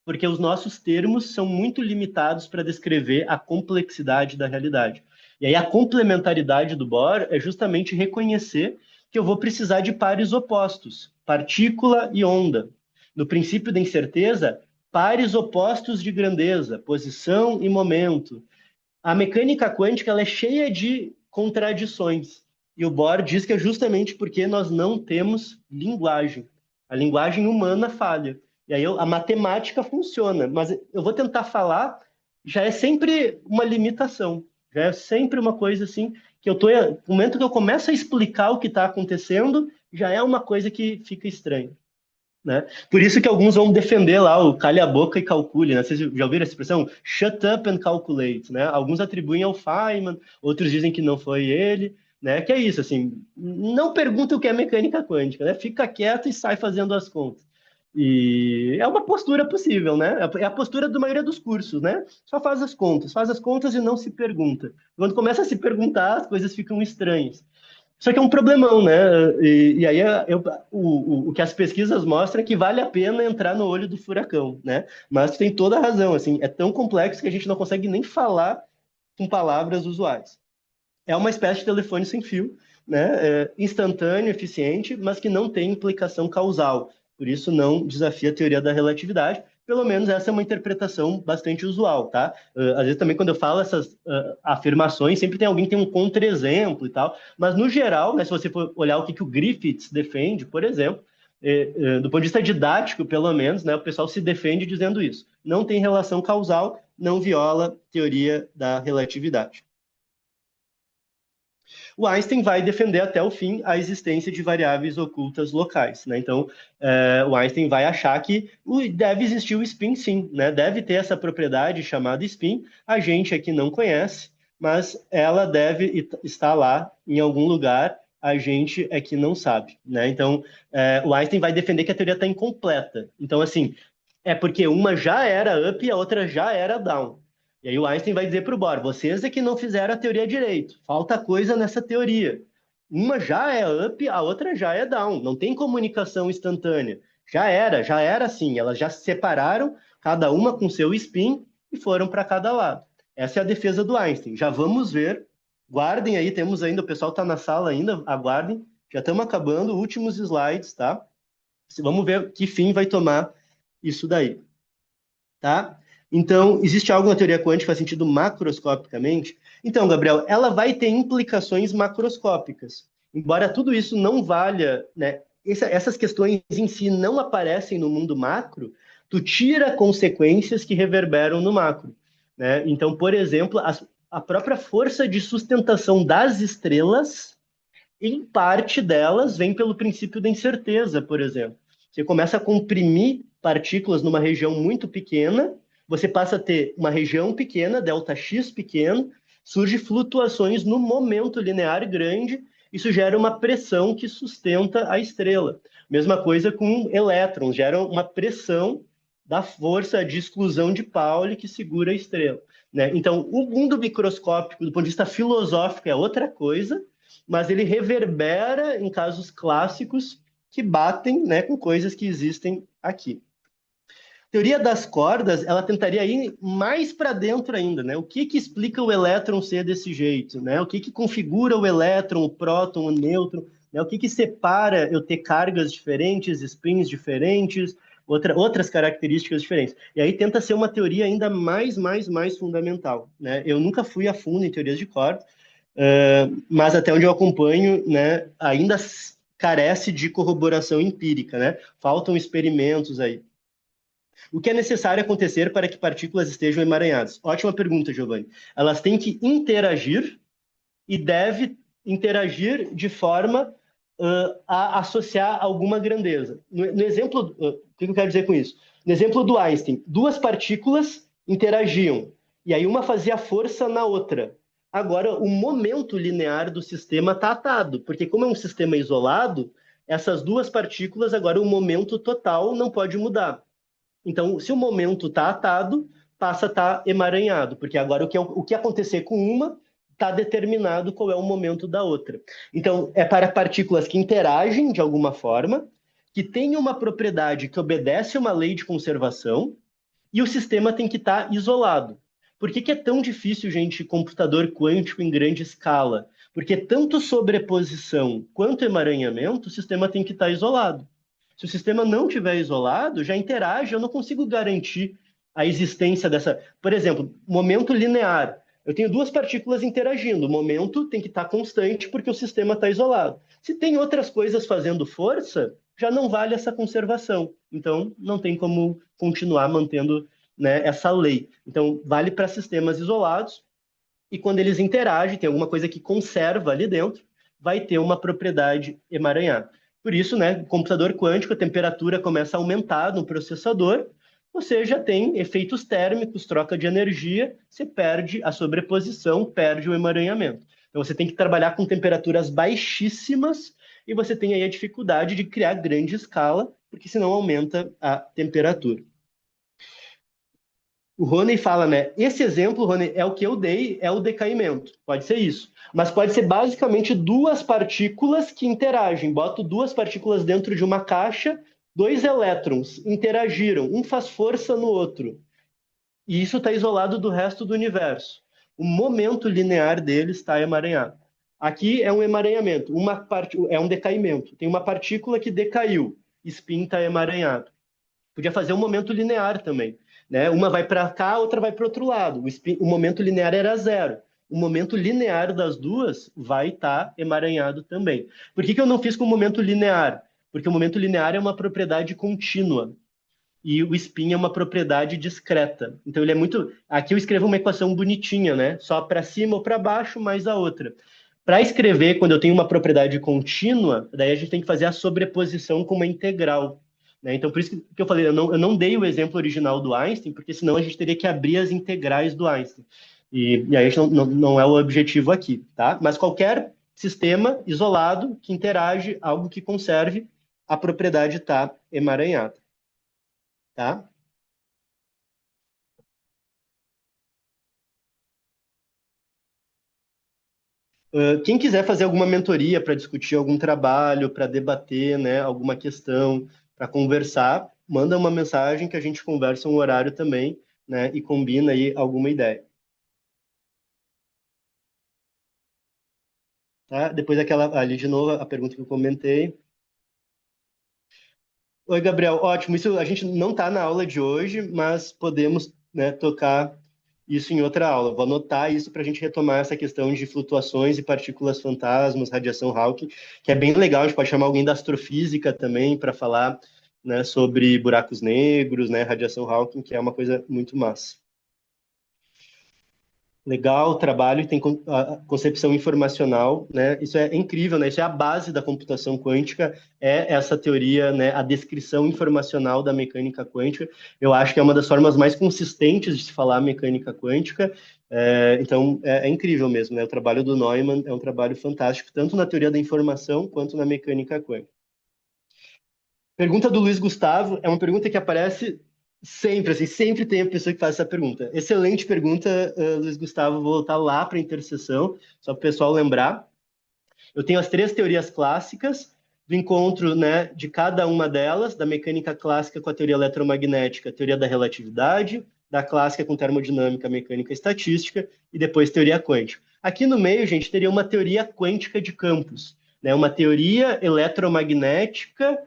Porque os nossos termos são muito limitados para descrever a complexidade da realidade. E aí a complementaridade do Bohr é justamente reconhecer que eu vou precisar de pares opostos, partícula e onda. No princípio da incerteza, pares opostos de grandeza, posição e momento. A mecânica quântica ela é cheia de contradições. E o Bohr diz que é justamente porque nós não temos linguagem. A linguagem humana falha. E aí a matemática funciona, mas eu vou tentar falar, já é sempre uma limitação. Já é sempre uma coisa assim que no momento que eu começo a explicar o que está acontecendo, já é uma coisa que fica estranha. Né? Por isso que alguns vão defender lá o calha a boca e calcule, né? Vocês já ouviram essa expressão? Shut up and calculate, né? Alguns atribuem ao Feynman, outros dizem que não foi ele, né? Que é isso, assim, não pergunta o que é mecânica quântica, né? Fica quieto e sai fazendo as contas. E é uma postura possível, né? É a postura da maioria dos cursos, né? Só faz as contas e não se pergunta. Quando começa a se perguntar, as coisas ficam estranhas. Só que é um problemão, né? E aí o que as pesquisas mostram é que vale a pena entrar no olho do furacão, né? Mas tem toda a razão, assim, é tão complexo que a gente não consegue nem falar com palavras usuais. É uma espécie de telefone sem fio, né? Instantâneo, eficiente, mas que não tem implicação causal. Por isso não desafia a teoria da relatividade. Pelo menos essa é uma interpretação bastante usual, tá? Às vezes também quando eu falo essas afirmações, sempre tem alguém que tem um contra-exemplo e tal, mas no geral, né, se você for olhar o que o Griffiths defende, por exemplo, do ponto de vista didático, pelo menos, né, o pessoal se defende dizendo isso. Não tem relação causal, não viola a teoria da relatividade. O Einstein vai defender até o fim a existência de variáveis ocultas locais. Né? Então, o Einstein vai achar que deve existir o spin, sim, né? Deve ter essa propriedade chamada spin, a gente aqui não conhece, mas ela deve estar lá em algum lugar, a gente é que não sabe. Né? Então, o Einstein vai defender que a teoria está incompleta. Então, assim, é porque uma já era up e a outra já era down. E aí o Einstein vai dizer para o Bohr, vocês é que não fizeram a teoria direito, falta coisa nessa teoria. Uma já é up, a outra já é down, não tem comunicação instantânea. Já era assim, elas já se separaram, cada uma com seu spin, e foram para cada lado. Essa é a defesa do Einstein. Já vamos ver. Guardem aí, temos ainda, o pessoal está na sala ainda, aguardem. Já estamos acabando, últimos slides, tá? Vamos ver que fim vai tomar isso daí, tá? Então, existe algo na teoria quântica que faz sentido macroscopicamente? Então, Gabriel, ela vai ter implicações macroscópicas. Embora tudo isso não valha, né? Essas questões em si não aparecem no mundo macro, tu tira consequências que reverberam no macro, né? Então, por exemplo, a própria força de sustentação das estrelas, em parte delas, vem pelo princípio da incerteza, por exemplo. Você começa a comprimir partículas numa região muito pequena, você passa a ter uma região pequena, ΔX pequeno, surge flutuações no momento linear grande, isso gera uma pressão que sustenta a estrela. Mesma coisa com elétrons, gera uma pressão da força de exclusão de Pauli que segura a estrela, né? Então, o mundo microscópico, do ponto de vista filosófico, é outra coisa, mas ele reverbera em casos clássicos que batem, né, com coisas que existem aqui. A teoria das cordas, ela tentaria ir mais para dentro ainda, né? O que explica o elétron ser desse jeito, né? O que configura o elétron, o próton, o nêutron, né? O que separa eu ter cargas diferentes, spins diferentes, outras características diferentes. E aí tenta ser uma teoria ainda mais fundamental, né? Eu nunca fui a fundo em teorias de cordas, mas até onde eu acompanho, né, ainda carece de corroboração empírica, né? Faltam experimentos aí. O que é necessário acontecer para que partículas estejam emaranhadas? Ótima pergunta, Giovanni. Elas têm que interagir e deve interagir de forma a associar alguma grandeza. No exemplo, o que eu quero dizer com isso? No exemplo do Einstein, duas partículas interagiam e aí uma fazia força na outra. Agora, o momento linear do sistema está atado, porque como é um sistema isolado, essas duas partículas, agora o momento total não pode mudar. Então, se o momento está atado, passa a estar emaranhado, porque agora o que acontecer com uma está determinado qual é o momento da outra. Então, é para partículas que interagem de alguma forma, que têm uma propriedade que obedece a uma lei de conservação, e o sistema tem que estar isolado. Por que é tão difícil, gente, computador quântico em grande escala? Porque tanto sobreposição quanto emaranhamento, o sistema tem que estar isolado. Se o sistema não estiver isolado, já interage, eu não consigo garantir a existência dessa. Por exemplo, momento linear. Eu tenho duas partículas interagindo, o momento tem que estar constante porque o sistema está isolado. Se tem outras coisas fazendo força, já não vale essa conservação. Então, não tem como continuar mantendo, né, essa lei. Então, vale para sistemas isolados, e quando eles interagem, tem alguma coisa que conserva ali dentro, vai ter uma propriedade emaranhada. Por isso, né, computador quântico, a temperatura começa a aumentar no processador, você já tem efeitos térmicos, troca de energia, você perde a sobreposição, perde o emaranhamento. Então você tem que trabalhar com temperaturas baixíssimas e você tem aí a dificuldade de criar grande escala, porque senão aumenta a temperatura. O Rony fala, né? Esse exemplo, Rony, é o que eu dei, é o decaimento. Pode ser isso. Mas pode ser basicamente duas partículas que interagem. Boto duas partículas dentro de uma caixa, dois elétrons interagiram, um faz força no outro. E isso está isolado do resto do universo. O momento linear deles está emaranhado. Aqui é um emaranhamento, é um decaimento. Tem uma partícula que decaiu, spin está emaranhado. Podia fazer um momento linear também, né? Uma vai para cá, outra vai para o outro lado. O momento linear era zero. O momento linear das duas vai estar emaranhado também. Por que eu não fiz com o momento linear? Porque o momento linear é uma propriedade contínua e o spin é uma propriedade discreta. Então ele é muito. Aqui eu escrevo uma equação bonitinha, né? Só para cima ou para baixo, mais a outra. Para escrever, quando eu tenho uma propriedade contínua, daí a gente tem que fazer a sobreposição com uma integral, né? Então, por isso que eu falei, eu não dei o exemplo original do Einstein, porque senão a gente teria que abrir as integrais do Einstein. E aí a gente não é o objetivo aqui, tá? Mas qualquer sistema isolado que interage, algo que conserve, a propriedade está emaranhada, tá? Quem quiser fazer alguma mentoria para discutir algum trabalho, para debater, né, alguma questão, para conversar, manda uma mensagem que a gente conversa um horário também, né, e combina aí alguma ideia. Tá? Depois aquela ali de novo a pergunta que eu comentei. Oi, Gabriel. Ótimo. Isso a gente não está na aula de hoje, mas podemos, né, tocar isso em outra aula. Vou anotar isso para a gente retomar essa questão de flutuações e partículas fantasmas, radiação Hawking, que é bem legal. A gente pode chamar alguém da astrofísica também para falar, né, sobre buracos negros, né, radiação Hawking, que é uma coisa muito massa. Legal, o trabalho tem a concepção informacional, né? Isso é incrível, né? Isso é a base da computação quântica, é essa teoria, né? A descrição informacional da mecânica quântica. Eu acho que é uma das formas mais consistentes de se falar mecânica quântica. Então, é incrível mesmo, né? O trabalho do Neumann é um trabalho fantástico, tanto na teoria da informação quanto na mecânica quântica. Pergunta do Luiz Gustavo é uma pergunta que aparece sempre, assim, sempre tem a pessoa que faz essa pergunta. Excelente pergunta, Luiz Gustavo. Vou voltar lá para a interseção, só para o pessoal lembrar. Eu tenho as três teorias clássicas do encontro, né, de cada uma delas, da mecânica clássica com a teoria eletromagnética, a teoria da relatividade, da clássica com termodinâmica, mecânica e estatística, e depois teoria quântica. Aqui no meio, gente, teria uma teoria quântica de campos, né, uma teoria eletromagnética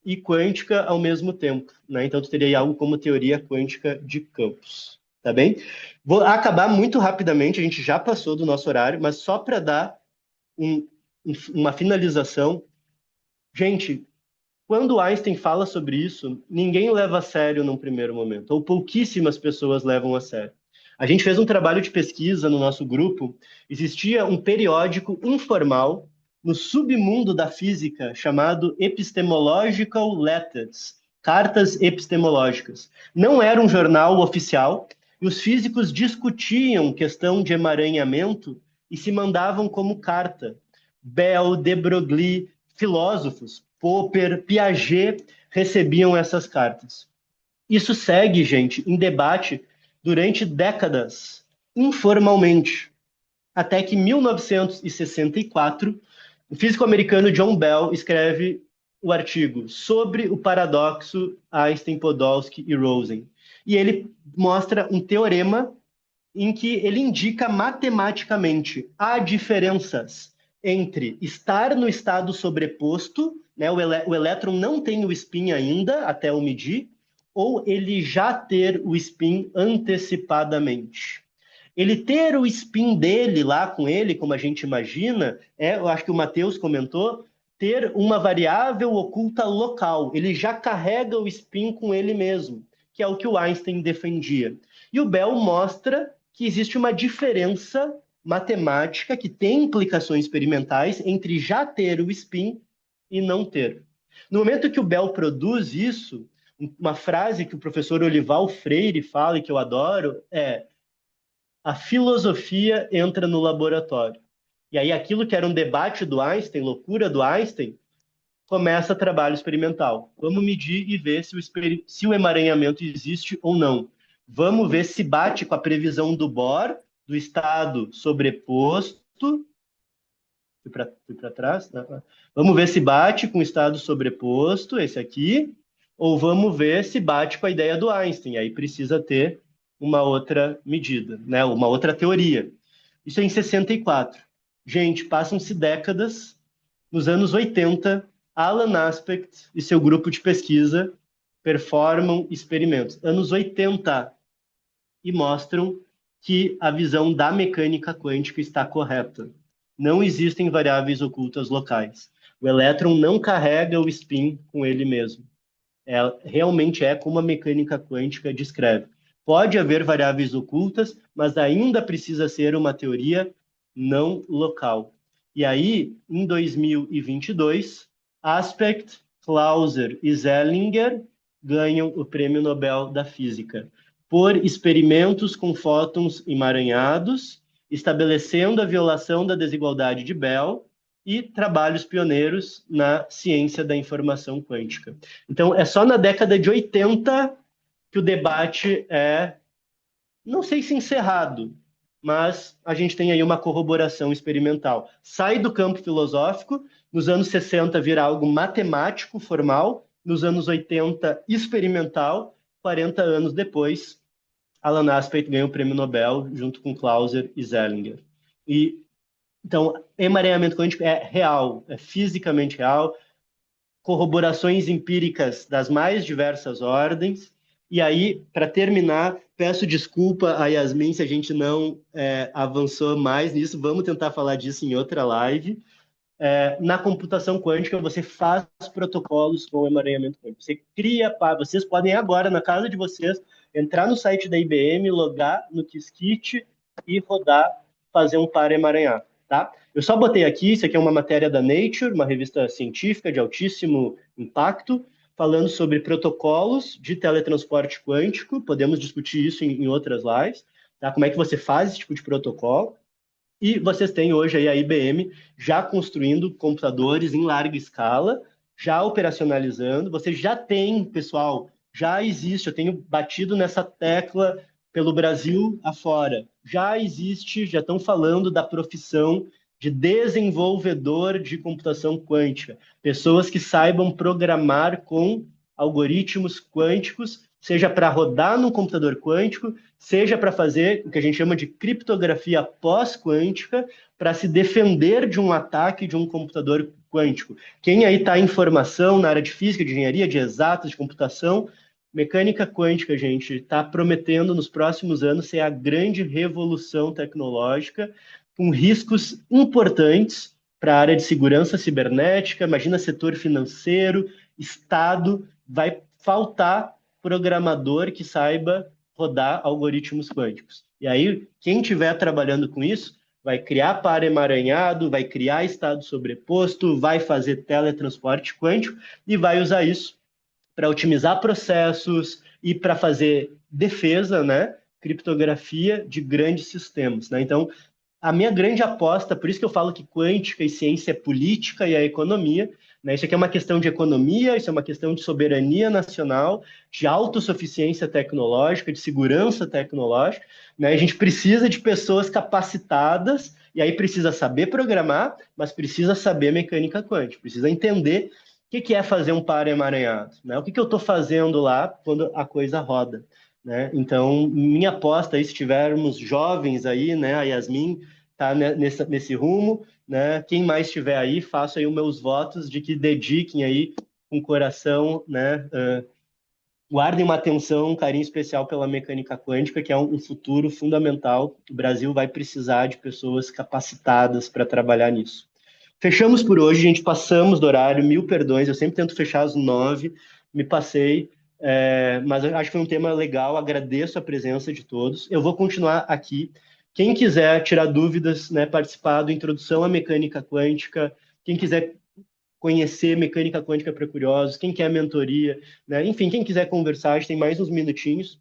e quântica ao mesmo tempo, né? Então, tu teria algo como teoria quântica de campos, tá bem? Vou acabar muito rapidamente, a gente já passou do nosso horário, mas só para dar um, uma finalização. Gente, quando Einstein fala sobre isso, ninguém leva a sério num primeiro momento, ou pouquíssimas pessoas levam a sério. A gente fez um trabalho de pesquisa no nosso grupo, existia um periódico informal no submundo da física chamado Epistemological Letters, cartas epistemológicas. Não era um jornal oficial, e os físicos discutiam questão de emaranhamento e se mandavam como carta. Bell, de Broglie, filósofos, Popper, Piaget, recebiam essas cartas. Isso segue, gente, em debate durante décadas, informalmente, até que em 1964, o físico americano John Bell escreve o artigo sobre o paradoxo Einstein, Podolsky e Rosen. E ele mostra um teorema em que ele indica matematicamente há diferenças entre estar no estado sobreposto, né, o elétron não tem o spin ainda, até eu medir, ou ele já ter o spin antecipadamente. Ele ter o spin dele lá com ele, como a gente imagina, eu acho que o Matheus comentou, ter uma variável oculta local. Ele já carrega o spin com ele mesmo, que é o que o Einstein defendia. E o Bell mostra que existe uma diferença matemática que tem implicações experimentais entre já ter o spin e não ter. No momento que o Bell produz isso, uma frase que o professor Olival Freire fala e que eu adoro é: a filosofia entra no laboratório. E aí aquilo que era um debate do Einstein, loucura do Einstein, começa trabalho experimental. Vamos medir e ver se o emaranhamento existe ou não. Vamos ver se bate com a previsão do Bohr, do estado sobreposto. Fui para trás. Tá? Vamos ver se bate com o estado sobreposto, esse aqui, ou vamos ver se bate com a ideia do Einstein. Aí precisa ter uma outra medida, né? Uma outra teoria. Isso é em 64. Gente, passam-se décadas. Nos anos 80, Alan Aspect e seu grupo de pesquisa performam experimentos. Anos 80, e mostram que a visão da mecânica quântica está correta. Não existem variáveis ocultas locais. O elétron não carrega o spin com ele mesmo. Realmente é como a mecânica quântica descreve. Pode haver variáveis ocultas, mas ainda precisa ser uma teoria não local. E aí, em 2022, Aspect, Clauser e Zellinger ganham o Prêmio Nobel da Física por experimentos com fótons emaranhados, estabelecendo a violação da desigualdade de Bell e trabalhos pioneiros na ciência da informação quântica. Então, é só na década de 80 que o debate é, não sei se encerrado, mas a gente tem aí uma corroboração experimental. Sai do campo filosófico, nos anos 60 vira algo matemático, formal, nos anos 80 experimental, 40 anos depois, Alan Aspect ganhou o prêmio Nobel junto com Clauser e Zellinger. E então, emaranhamento quântico é real, é fisicamente real, corroborações empíricas das mais diversas ordens. E aí, para terminar, peço desculpa a Yasmin se a gente não avançou mais nisso, vamos tentar falar disso em outra live. Na computação quântica, você faz protocolos com emaranhamento quântico. Você cria, vocês podem agora, na casa de vocês, entrar no site da IBM, logar no Qiskit e rodar, fazer um par emaranhado, tá? Eu só botei aqui, isso aqui é uma matéria da Nature, uma revista científica de altíssimo impacto, falando sobre protocolos de teletransporte quântico. Podemos discutir isso em outras lives, tá? Como é que você faz esse tipo de protocolo? E vocês têm hoje aí a IBM já construindo computadores em larga escala, já operacionalizando. Você já tem, pessoal, já existe, eu tenho batido nessa tecla pelo Brasil afora. Já existe, já estão falando da profissão de desenvolvedor de computação quântica. Pessoas que saibam programar com algoritmos quânticos, seja para rodar no computador quântico, seja para fazer o que a gente chama de criptografia pós-quântica, para se defender de um ataque de um computador quântico. Quem aí está em formação na área de física, de engenharia, de exatas, de computação, mecânica quântica, gente, está prometendo nos próximos anos ser a grande revolução tecnológica, com riscos importantes para a área de segurança cibernética. Imagina setor financeiro, Estado, vai faltar programador que saiba rodar algoritmos quânticos. E aí, quem estiver trabalhando com isso, vai criar par emaranhado, vai criar estado sobreposto, vai fazer teletransporte quântico e vai usar isso para otimizar processos e para fazer defesa, né? Criptografia de grandes sistemas, né? Então, a minha grande aposta, por isso que eu falo que quântica e ciência é política e a economia, né? Isso aqui é uma questão de economia, isso é uma questão de soberania nacional, de autossuficiência tecnológica, de segurança tecnológica, né? A gente precisa de pessoas capacitadas, e aí precisa saber programar, mas precisa saber mecânica quântica, precisa entender o que é fazer um par emaranhado, né? O que eu estou fazendo lá quando a coisa roda, né? Então, minha aposta aí, se tivermos jovens aí, né, a Yasmin tá nesse rumo, né? Quem mais estiver aí, faço aí os meus votos de que dediquem aí com um coração, né? Guardem uma atenção, um carinho especial pela mecânica quântica, que é um futuro fundamental. O Brasil vai precisar de pessoas capacitadas para trabalhar nisso. Fechamos por hoje, gente. Passamos do horário, mil perdões. Eu sempre tento fechar às 9, me passei, mas eu acho que foi um tema legal. Agradeço a presença de todos. Eu vou continuar aqui. Quem quiser tirar dúvidas, né, participar do Introdução à Mecânica Quântica, quem quiser conhecer mecânica quântica para curiosos, quem quer mentoria, né? Enfim, quem quiser conversar, a gente tem mais uns minutinhos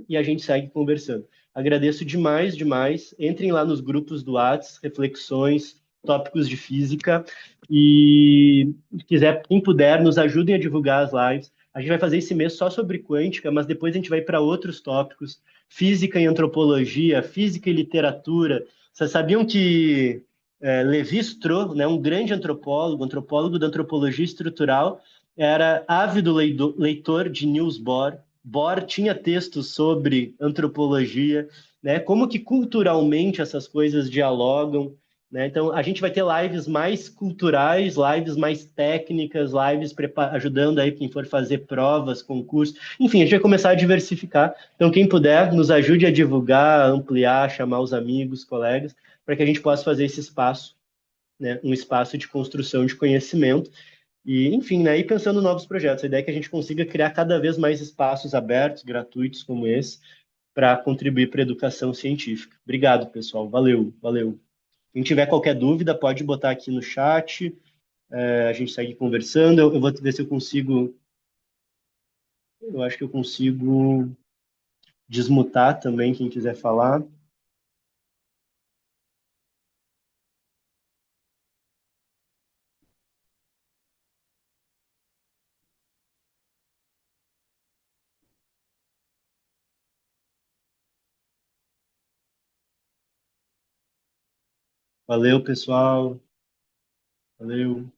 e a gente segue conversando. Agradeço demais, demais. Entrem lá nos grupos do Whats, reflexões, tópicos de física e quiser, quem puder, nos ajudem a divulgar as lives. A gente vai fazer esse mês só sobre quântica, mas depois a gente vai para outros tópicos, física e antropologia, física e literatura. Vocês sabiam que Levi-Strauss, né, um grande antropólogo, antropólogo da antropologia estrutural, era ávido leitor de Niels Bohr. Bohr tinha textos sobre antropologia, né? Como que culturalmente essas coisas dialogam, né? Então, a gente vai ter lives mais culturais, lives mais técnicas, lives ajudando aí quem for fazer provas, concursos. Enfim, a gente vai começar a diversificar. Então, quem puder, nos ajude a divulgar, ampliar, chamar os amigos, colegas, para que a gente possa fazer esse espaço, né? Um espaço de construção de conhecimento e, enfim, né, e pensando em novos projetos, a ideia é que a gente consiga criar cada vez mais espaços abertos, gratuitos como esse, para contribuir para a educação científica. Obrigado, pessoal. Valeu, valeu. Quem tiver qualquer dúvida, pode botar aqui no chat, a gente segue conversando. Eu vou ver se eu consigo, eu acho que eu consigo desmutar também quem quiser falar. Valeu, pessoal. Valeu.